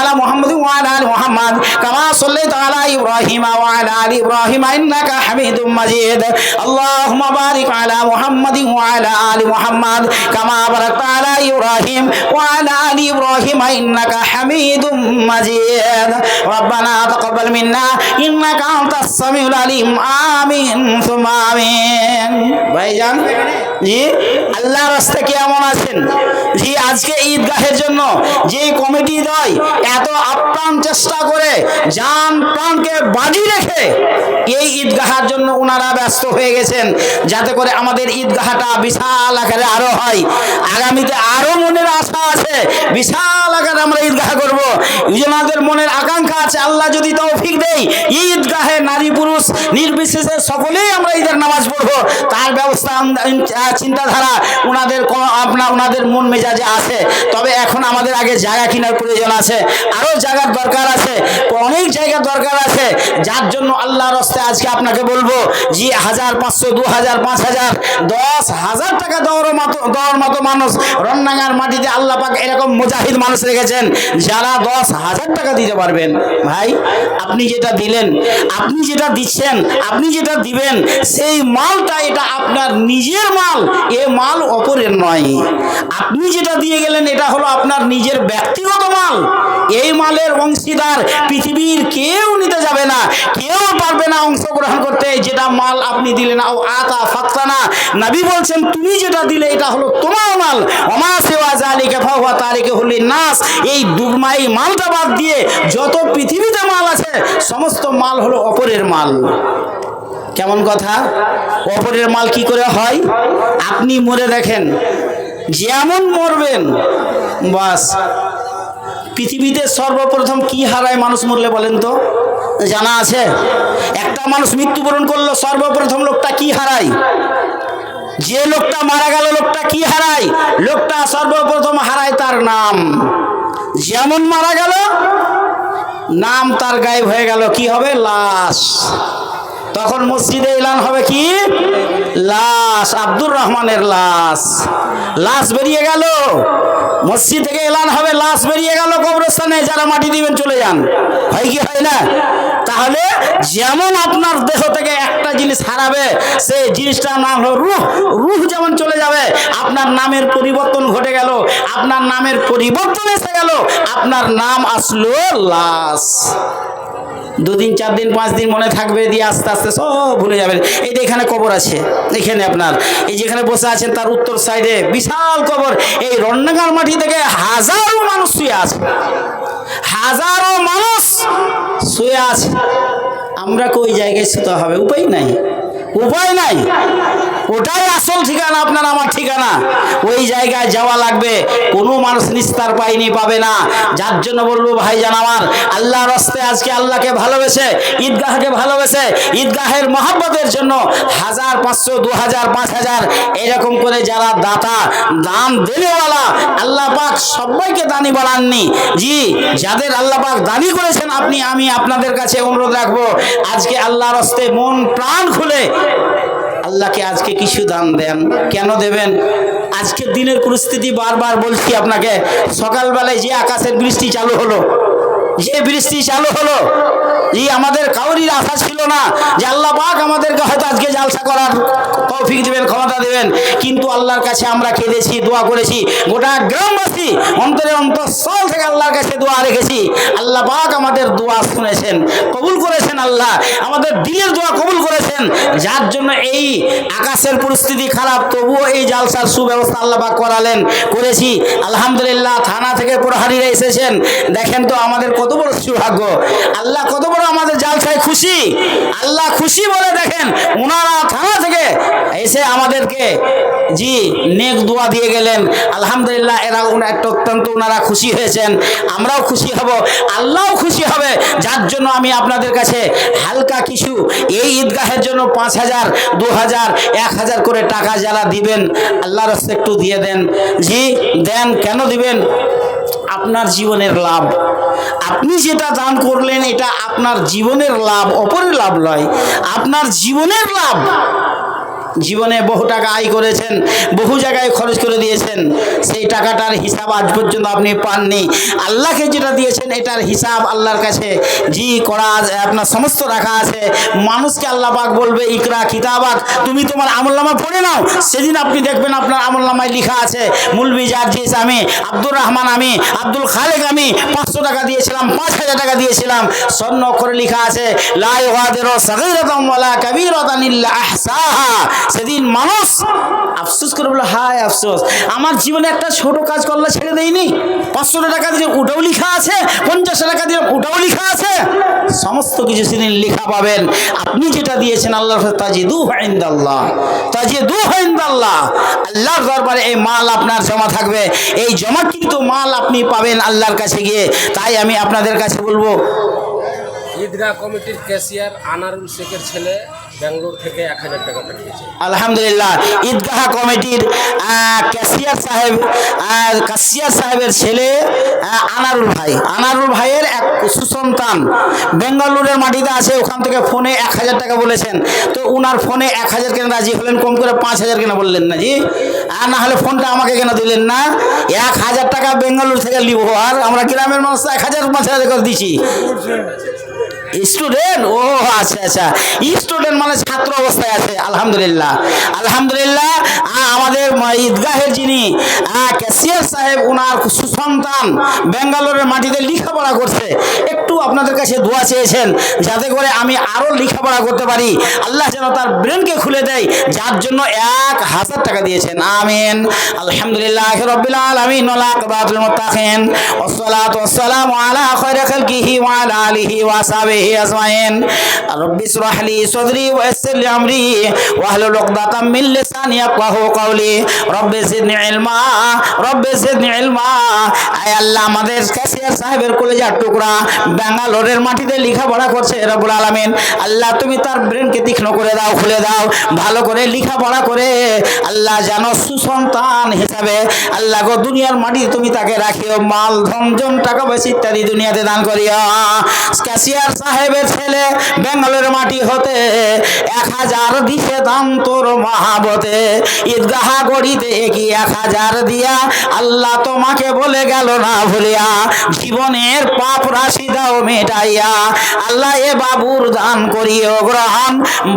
আলা মুহাম্মাদ ওয়া আলা আলি মুহাম্মাদ কামা সাল্লাইতা আলা ইব্রাহিম ওয়া আলা আলি ইব্রাহিম ইন্নাকা হামিদুম মাজিদ। আল্লাহুম্মা বারিক আলা মুহাম্মাদ ওয়া আলা আলি মুহাম্মাদ কামা বারাকতা আলা ইব্রাহিম ওয়া আলা আলি ইব্রাহিম ইন্নাকা হামিদুম মাজিদ। রব্বানা তাকাব্বাল মিন্না ইন্নাকা আনতাস সামিউল আলিম। আমিন সুম্মা আমিন। ভাইজান জি আল্লাহর রাস্তায় কেমন আছেন? জি আজকে ঈদগাহের জন্য যে কমিটি হৃদয় এত আপ্রাণ চেষ্টা করে জান প্রাণকে বাজি রেখে এই ঈদগাহার জন্য ওনারা ব্যস্ত হয়ে গেছেন, যাতে করে আমাদের ঈদগাহটা বিশাল আকারে আরো হয়। আগামীতে আরো মনের আশা আছে, বিশাল আকারে আমরা ঈদগাহ করব। ওনাদের মনের আকাঙ্ক্ষা আছে, আল্লাহ যদি তৌফিক দেয় ঈদগাহে নারী পুরুষ নির্বিশেষে সকলেই আমরা ঈদের নামাজ পড়বো। তার ব্যবস্থা চিন্তাধারা ওনাদের মন মেজাজে আছে। তবে এখন আমাদের আগে জায়গা কেনার প্রয়োজন আছে, আরো জায়গার দরকার আছে, অনেক জায়গার দরকার আছে। যার জন্য আল্লাহর রাস্তায় আজকে আপনাকে বলবো যে 1500, 2000, 5000, 10,000 টাকা দেওয়ার মতো মানুষ রন্নাঙ্গার মাটিতে আল্লাহ পাক এরকম মুজাহিদ মানুষ রেখেছেন যারা 10,000 টাকা দিতে পারবেন। ভাই, আপনি যেটা দিলেন, আপনি যেটা দিচ্ছেন, আপনি যেটা দিবেন, সেই মালটা এটা আপনার নিজের মাল, এ মাল অপরের নয়। আপনি যেটা দিয়ে গেলেন এটা হলো আপনার নিজের ব্যক্তিগত মাল। এই মালের অংশীদার পৃথিবীর কেউ নিতে যাবে না, কেউ পারবে না অংশগ্রহণ করতে। যেটা মাল আপনি দিলেন, আতা ফাত্তানা, নবী বলছেন তুমি যেটা দিলে এটা হলো তোমার মাল। ওমা সিওয়া যালিকা ফাহুয়া তারিকুল লিন-নাস। এই দুমাই মালটা বাদ দিয়ে যত পৃথিবীতে মাল আছে সমস্ত মাল হলো অপরের মাল। কেমন কথা? অপরের মাল কি করে হয়? আপনি মরে দেখেন, যেমন মরবেন বাস। পৃথিবীতে সর্বপ্রথম কি হারায় মানুষ মরলে বলেন তো? জানা আছে? একটা মানুষ মৃত্যুবরণ করলো, সর্বপ্রথম লোকটা কি হারায়? যে লোকটা মারা গেল লোকটা কি হারায়? লোকটা সর্বপ্রথম হারায় তার নাম। যেমন মারা গেল নাম তার গায়েব হয়ে গেল, কি হবে? লাশ। তখন মসজিদে এলান হবে কি? লাশ, আব্দুর রহমানের লাশ। লাশ বেরিয়ে গেল, মসজিদ থেকে এলান হবে, লাশ বেরিয়ে গেল কবরস্থানে, যারা মাটি দিবেন চলে যান। হয় কি হয় না? তাহলে যেমন আপনার দেহ থেকে একটা জিনিস হারাবে, সেই জিনিসটার নাম হলো রূহ। রূহ যেমন চলে যাবে, আপনার নামের পরিবর্তন ঘটে গেল, আপনার নামের পরিবর্তন এসে গেল, আপনার নাম আসলো লাশ। 2 দিন 4 দিন 5 দিন মনে থাকবে, দিয়ে আস্তে আস্তে সব ভুলে যাবেন। এই যে এখানে কবর আছে, এখানে আপনার এই যেখানে বসে আছেন তার উত্তর সাইডে বিশাল কবর। এই রন্নাঙ্গার মাটি থেকে হাজারো মানুষ শুয়ে আছে, হাজারো মানুষ শুয়ে আছে। আমরা কই জায়গায় শুতে হবে? উপায় নাই, উপায় নাই। ওটাই আসল ঠিকানা, আপনার আমার ঠিকানা। ওই জায়গায় যাওয়া লাগবে। কোনো মানুষ নিস্তার পায়নি, পাবে না। যার জন্য বলবো ভাইজান আমার, আল্লাহর রাস্তায় আজকে আল্লাহকে ভালোবেসে, ঈদগাহকে ভালোবেসে, ঈদগাহের মহব্বতের জন্য 1000, 500, 2000, 5000 এরকম করে যারা দাতা, দান দেনেওয়ালা, আল্লাহ পাক সবাইকে দানি বানাননি। জি, যাদের আল্লাহ পাক দানি করেছেন, আমি আপনাদের কাছে অনুরোধ রাখবো, আজকে আল্লাহর রাস্তায় মন প্রাণ খুলে আল্লাহকে আজকে কিছু দান দেন। কেন দেবেন? আজকের দিনের পরিস্থিতি বারবার বলছি আপনাকে, সকালবেলায় যে আকাশের বৃষ্টি চালু হলো, যে বৃষ্টি চালু হলো, আমাদের কাউরির আশা ছিল না যে আল্লাহ পাক আমাদেরকে হয়তো আজকে জালসা করার তৌফিক দিবেন, ক্ষমতা দেবেন। কিন্তু আল্লাহর কাছে আমরা কেঁদেছি, দোয়া করেছি, গোটা গ্রামবাসী অন্তরে অন্তঃস্থল থেকে আল্লাহর কাছে দোয়া রেখেছি। আল্লাহ পাক আমাদের দোয়া শুনেছেন, কবুল করেছেন। আল্লাহ আমাদের দিলের দোয়া কবুল করেছেন। যার জন্য এই আকাশের পরিস্থিতি খারাপ, তবুও এই জালসার সুব্যবস্থা আল্লাহ পাক করেছি। আলহামদুলিল্লাহ, থানা থেকে প্রহরীরা এসেছেন। দেখেন তো আমাদের কত বড় সৌভাগ্য, আল্লাহ কত বড় আমাদের জালসায় খুশি। আল্লাহ খুশি বলে দেখেন ওনারা থানা থেকে এসে আমাদেরকে নেক দোয়া দিয়ে গেলেন। আলহামদুলিল্লাহ, অত্যন্ত ওনারা খুশি হয়েছেন, আমরাও খুশি হব, আল্লাহও খুশি হবে। যার জন্য আমি আপনাদের কাছে হালকা কিছু এই ঈদগাহের জন্য 5000, 2000, 1000 করে টাকা যারা দিবেন আল্লাহর রাস্তায় একটু দিয়ে দেন। দেন। কেন দিবেন? আপনার জীবনের লাভ। আপনি যেটা দান করলেন এটা আপনার জীবনের লাভ, অপরের লাভ নয়, আপনার জীবনের লাভ। জীবনে বহু টাকা আয় করেছেন, বহু জায়গায় খরচ করে দিয়েছেন, সেই টাকাটার হিসাব আজ পর্যন্ত আপনি পাননি। আল্লাহকে যেটা দিয়েছেন এটার হিসাব আল্লাহর কাছে করা আপনার সমস্ত রাখা আছে। মানুষকে আল্লাহ পাক বলবে, ইকরা কিতাবাক, তুমি তোমার আমলনামা পড়ে নাও। সেদিন আপনি দেখবেন আপনার আমলনামায় লেখা আছে, মুলবি জার্জিস আমি, আব্দুর রহমান আমি, আব্দুল খালেক আমি 500 টাকা দিয়েছিলাম, 5000 টাকা দিয়েছিলাম। স্বর্ণ অক্ষরে লেখা আছে, লা ইউগাদিরু সাগীরাতান ওয়ালা কাবীরাতান ইল্লা আহসাহা। সেদিন মানুষ আফসোস করে বলে, হায় আফসোস, আমার জীবনে একটা ছোট কাজ করলে ছেড়ে দেয়নি, 500 টাকা দিয়ে ওটাও লেখা আছে, 50 টাকা দিয়ে ওটাও লেখা আছে, সমস্ত কিছু সেদিন লেখা পাবেন। আপনি যেটা দিয়েছেন আল্লাহর তাজিদু ইনদাল্লাহ, তাজিদু ইনদাল্লাহ, আল্লাহর দরবারে এই মাল আপনার জমা থাকবে, এই জমাকৃত মাল আপনি পাবেন আল্লাহর কাছে গিয়ে। তাই আমি আপনাদের কাছে বলবো, ঈদগাহ কমিটির ক্যাশিয়ার আনারুল শেখের ছেলে ব্যাঙ্গালোর থেকে 1000 টাকা পাঠিয়েছে। আলহামদুলিল্লাহ, ঈদগাহ কমিটির কাশিয়ার সাহেবের ছেলে আনারুল ভাই, আনারুল ভাইয়ের এক সুসন্তান বেঙ্গালুরের মাটিতে আছে, ওখান থেকে ফোনে 1000 টাকা বলেছেন। তো উনার ফোনে 1000 কেন রাজি হলেন, কম করে 5000 কেন বললেন না জি? আর না হলে ফোনটা আমাকে কেন দিলেন না? 1000 টাকা বেঙ্গালুর থেকে লিব, আর আমরা গ্রামের মানুষ 1000-5000 করে দিচ্ছি। স্টুডেন্ট, ও আচ্ছা আচ্ছা, স্টুডেন্ট মানে ছাত্র অবস্থায় আছে। আলহামদুলিল্লাহ, আলহামদুলিল্লাহ। আমাদের ঈদগাহের যিনি ক্যাশিয়ার সাহেব, ওনার সুসন্তান বেঙ্গালোরের মাটিতে লেখাপড়া করছে, একটু আপনাদের কাছে দোয়া চেয়েছেন যাতে করে আমি আরো লেখাপড়া করতে পারি, আল্লাহ যেন তার ব্রেনকে খুলে দেয়, যার জন্য 1000 টাকা দিয়েছেন। আমিন। আলহামদুলিল্লাহ রাব্বিল আলামিন ওয়া আকিবাতুল মুত্তাকিন ওয়াসসালাতু ওয়াসসালামু আলা খায়রি খালকিহি ওয়া আলা আলিহি ওয়া সাহবিহি আজমাইন। রব্বি ইশরাহ লি সাদরি ওয়া ইয়াসসির লি আমরি ওয়াহলুল উকদাতাম মিন লিসানি ইয়াফকাহু কাওলি। রব্বি জিদনি ইলমা, রব্বি জিদনি ইলমা। আয় আল্লাহ, আমাদের ক্যাশিয়ার সাহেবের কলেজার টুকরা বেঙ্গালোরের মাটিতে লেখাপড়া করছে রব্বুল আলামিন, আল্লাহ তুমি তার ব্রেনকে তীক্ষ্ণ করে দাও, খুলে দাও, ভালো করে লেখাপড়া করে আল্লাহ যেন সুসন্তান হিসাবে আল্লাহ গো দুনিয়ার মাটি তুমি তাকে রাখিও, মাল ধন টাকা পয়সা ইত্যাদি দুনিয়াতে দান করিও। ক্যাশিয়ার সাহেবের ছেলে বেঙ্গালোরের মাটি হতে 1000 দিছে দান তোর মহাবতে, ঈদগাহ গড়িতে কি 1000 দিয়া আল্লাহ তোমাকে বলে গেল না ভুলিয়া, জীবনের পাপ রাশি দাও মেটাইয়া, আল্লাহ এ বাবুর দান করিও গ্রহণ,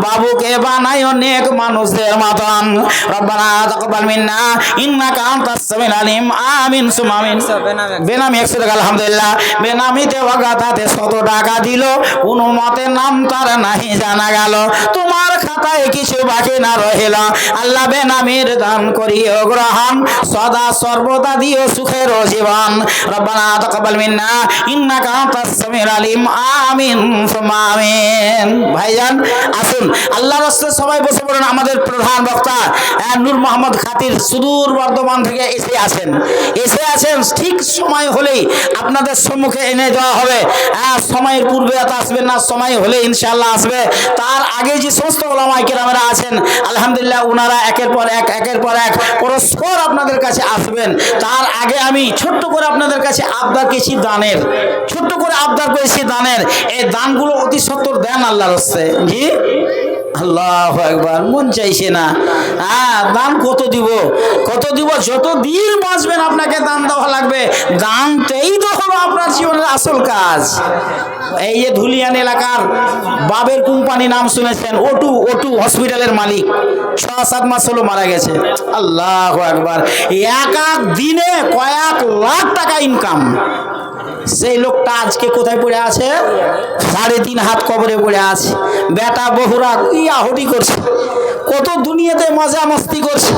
বাবুকে বানাইও নেক মানুষদের মতন। রব্বানা তাকাব্বাল মিন্না ইন্নাকা আনতাস সামিউল আলিম। আমিন সুম্মা আমিন। বেনামি 100 টাকা আলহামদুলিল্লাহ। বেনামিতে ওয়াগাতাতে 100 টাকা দিল, কোনো মতে নাম তার নাহি জানা গেল, তোমার খাতায় কিছু বাকি না রহিল, আল্লাহ বেনামির দান করিও গ্রহণ, সদা সর্বদা দিও সুখের জীবন। রব্বানা তাকাব্বাল মিন্না ইন্নাকা আনতাস সামিউল আলিম। আমিন সুম্মা আমিন। ভাইজান আসুন, আল্লাহর রাস্তায় সবাই বসে পড়ুন। আমাদের প্রধান বক্তা নূর মোহাম্মদ খাতির সুদূর বর্ধমান থেকে এসে আছেন, ঠিক সময় হলেই আপনাদের সম্মুখে এনে দেওয়া হবে। সময়ের পূর্বে এত আসবেন না, সময় হলে ইনশাআল্লাহ আসবে। তার আগে যে সমস্ত ওলামায়ে কেরামেরা আছেন আলহামদুলিল্লাহ, ওনারা একের পর এক পরস্পর আপনাদের কাছে আসবেন। তার আগে আমি ছোট্ট করে আপনাদের কাছে আবদার করেছি দানের, এই দানগুলো অতি সত্বর দেন আল্লাহর রাস্তায়। জি আল্লাহু আকবার। মন চাইছে না, দান কত দিব, যত দিন বাঁচবেন আপনাকে দান দেওয়া লাগবে। দানতেই তো হলো আপনার জীবনের আসল কাজ। এই যে ধুলিয়ান এলাকার বাবের কোম্পানি নাম শুনেছেন, ওটু হসপিটালের মালিক, 6-7 মাস হলো মারা গেছে। আল্লাহু আকবার। এক দিনে কয়েক লাখ টাকা ইনকাম। সেই লোকটা আজকে কোথায় পড়ে আছে? 3.5 হাত কবরে পড়ে আছে। বেটা বহুরা ইয়াহুদি করছে, কত দুনিয়াতে মজা মস্তি করছে,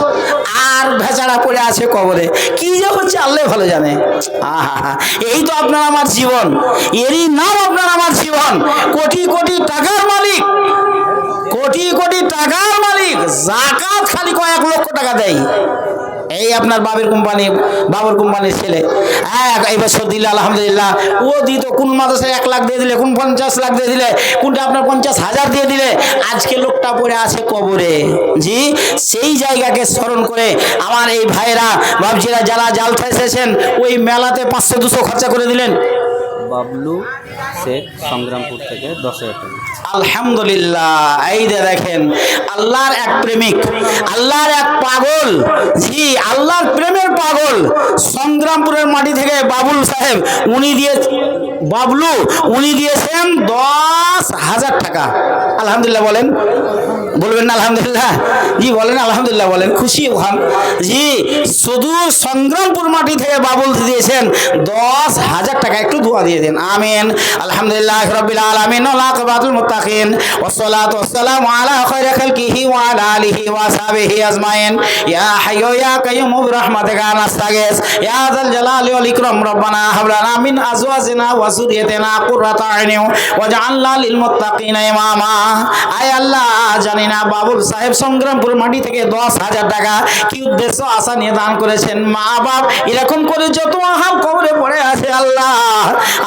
আর ভেচারা পড়ে আছে কবরে। কি যে হচ্ছে আল্লাহ ভালো জানে। এই তো আপনার আমার জীবন, এরই নাম আপনার আমার জীবন। কোটি কোটি টাকার মালিক, যাকাত খালি কয়েক লক্ষ টাকা দেয়। এই আপনার বাবুর কোম্পানির ছেলে এই বছর দিলে আলহামদুলিল্লাহ। ও দিত কোন মাদ্রাসায় 1 লাখ দিয়ে দিলে, কোন 50 লাখ দিয়ে দিলে, কোনটা আপনার 50,000 দিয়ে দিলে। আজকে লোকটা পড়ে আছে কবরে। জি, সেই জায়গাকে স্মরণ করে আমার এই ভাইরা বাবজিরা যারা জালসা এসেছেন, ওই মেলাতে 500-200 খরচা করে দিলেন। বাবলু শেখ সংগ্রামপুর থেকে 10,000 টাকা। আলহামদুলিল্লাহ। এই যে দেখেন, আল্লাহর এক প্রেমিক, আল্লাহর এক পাগল, জি আল্লাহর প্রেমের পাগল, সংগ্রামপুরের মাটি থেকে বাবুল সাহেব, উনি দিয়েছেন 10,000 টাকা। আলহামদুলিল্লাহ বলেন, বলবেন না আলহামদুলিল্লাহ? জি বলেন আলহামদুলিল্লাহ বলেন, খুশি হন। জি শুধু সংগ্রামপুর মাটি থেকে বাবুল দিয়েছেন 10,000 টাকা, একটু দোয়া দিয়ে দেন আমিন। আলহামদুলিল্লাহ রাব্বিল আলামিন ওয়া আকিবাতুল মুত্তাকিন ওয়াসসালাতু ওয়াসসালামু আলা খায়রি খালকিহি ওয়া আলা আলিহি ওয়া সাহবিহি আজমাইন। ইয়া হাইয়্যু ইয়া কাইয়্যুম বিরহমাতিকা নাস্তাগীস ইয়া যাল জালালি ওয়াল ইকরাম। রব্বানা হাব লানা মিন আজওয়াজিনা ওয়া যুররিয়াতিনা কুররাতা আইনিন ওয়াজআলনা লিল মুত্তাকিনা ইমামা। আয় আল্লাহ, জানি না বাবুল সাহেব সংগ্রামপুর মাটি থেকে 10,000 টাকা কি উদ্দেশ্য আশা নিয়ে দান করেছেন। মা বাপ এরকম করে যত আহাম কবরে পড়ে আছে আল্লাহ,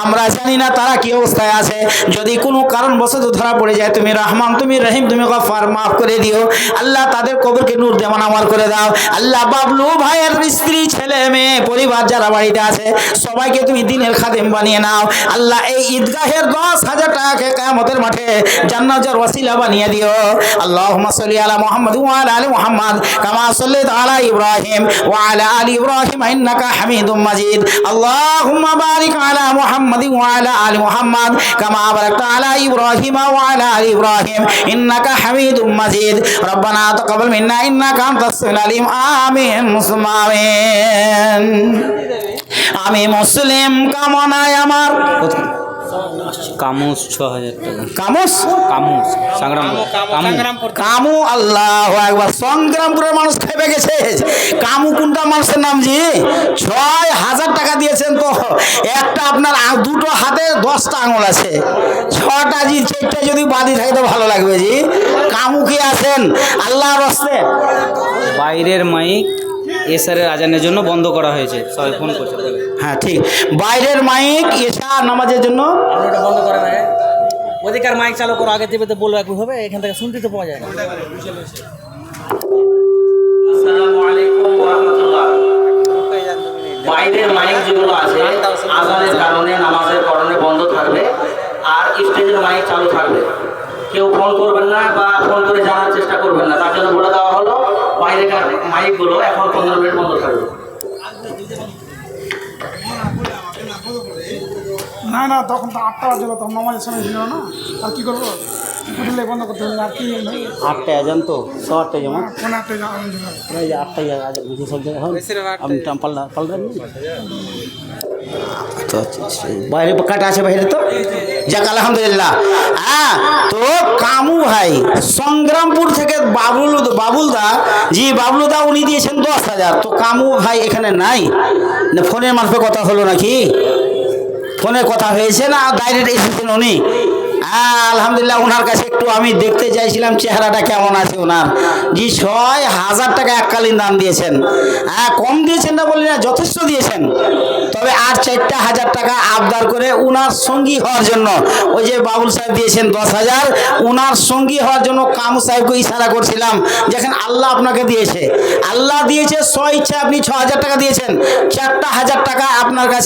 আমরা জানি না তারা কি অবস্থায় আছে। যদি কোনো কারণবশত ধরা পড়ে যায়, তুমি রহমান, তুমি রহিম, তুমি গফফার, মাফ করে দিও আল্লাহ। তাদের কবরকে নূর দেওয়ান আমার করে দাও আল্লাহ। বাবলু ভাইয়ের স্ত্রী, ছেলে মেয়ে, পরিবার যারা বাড়িতে আছে সবাইকে তুমি দিনের খাদেম বানিয়ে নাও আল্লাহ। এই ঈদগাহের 10,000 টাকাকে কিয়ামতের মাঠে জান্নাতের ওয়াসিলা বানিয়ে দিও। আল্লাহুম্মা সাল্লি আলা মুহাম্মাদ ওয়া আলা আলি মুহাম্মাদ কামা সাল্লাইতা আলা ইব্রাহিম ওয়া আলা আলি ইব্রাহিম ইন্নাকা হামিদুম মাজিদ। আল্লাহুম্মা বারিক আলা মুহাম্মাদ ওয়া আলা আলি মুহাম্মাদ কামা বারাকতা আলা ইব্রাহিম ওয়া আলা আলি ইব্রাহিম ইন্নাকা হামিদুম মাজিদ। রব্বানা তাকাব্বাল মিন্না ইন্নাকা আনতাস সামিউল আলিম। আমিন মুসলিম আমিন। আমি মুসলিম কামনায় আমার কামুস 6,000 টাকা। কামুস কামুস সংগ্রামপুর কামু, আল্লাহু আকবার। সংগ্রামপুরের মানুষ খেপে গেছে। কামু কোনটা মানুষের নাম জি? 6,000 টাকা দিয়েছেন তো একটা আপনার দুটো হাতে 10টা আঙুল আছে, 6টা জি, 4টা যদি বাদি থাকে তো ভালো লাগবে জি। কামু কি আছেন আল্লাহর রাস্তে? বাইরের মাইক এসারের আজানের জন্য বন্ধ করা হয়েছে, সবাই ফোন করছে। হ্যাঁ ঠিক, বাইরের মাইক এশা নামাজের জন্য আপনি ওটা বন্ধ করেন আগে, ওদিকার মাইক চালু করো, আগে টিভিতে বলবো একটু হবে, এখান থেকে শুনতে তো পাওয়া যায় না। আসসালামু আলাইকুম ওয়া রাহমাতুল্লাহ। বাইরের মাইক যেগুলো আছে আযানের কারণে, নামাজের কারণে বন্ধ থাকবে, আর স্টেজের মাইক চালু থাকবে। কেউ ফোন করবেন না বা ফোন করে জানার চেষ্টা করবেন না, তার জন্য বলে দেওয়া হলো বাইরেকার মাইকগুলো এখন 15 মিনিট বন্ধ থাকবে। না না, তখন তো 8টা বাজে, তখন নামাজের সময় ছিল না, আর কি করবো, হোটেলে বন্ধ করতে হবে, আর কি 8টায় আজান তো, 8টায় যেমন কোন একটা আনন্দ হয়। এই যে 8টায় আজান বুঝে সব জায়গায় হয়। আপনি পাল্টান তো বাইরে কাটা আছে বাইরে তো যাক আলহামদুলিল্লাহ। হ্যাঁ তো কামু ভাই সংগ্রামপুর থেকে বাবুলদা জি, বাবলুদা উনি দিয়েছেন 10,000। তো কামু ভাই এখানে নাই না, ফোনের মারফে কথা হলো নাকি? ফোনে কথা হয়েছে না ডাইরেক্ট এসেছেন উনি? হ্যাঁ আলহামদুলিল্লাহ, ওনার কাছে একটু আমি দেখতে চাইছিলাম চেহারাটা কেমন আছে ওনার। জি 6,000 টাকা এককালীন দান দিয়েছেন। হ্যাঁ কম দিয়েছেন না বলি না, যথেষ্ট দিয়েছেন। তবে আর 4,000 টাকা আবদার করে উনার সঙ্গী হওয়ার জন্য, ওই যে বাবুল সাহেব দিয়েছেন 10,000, উনার সঙ্গী হওয়ার জন্য কামু সাহেবকে ইশারা করছিলাম, যেখানে আল্লাহ আপনাকে দিয়েছে, আল্লাহ দিয়েছে, স্ব ইচ্ছা আপনি 6,000 টাকা দিয়েছেন, 4,000 টাকা আপনার কাছে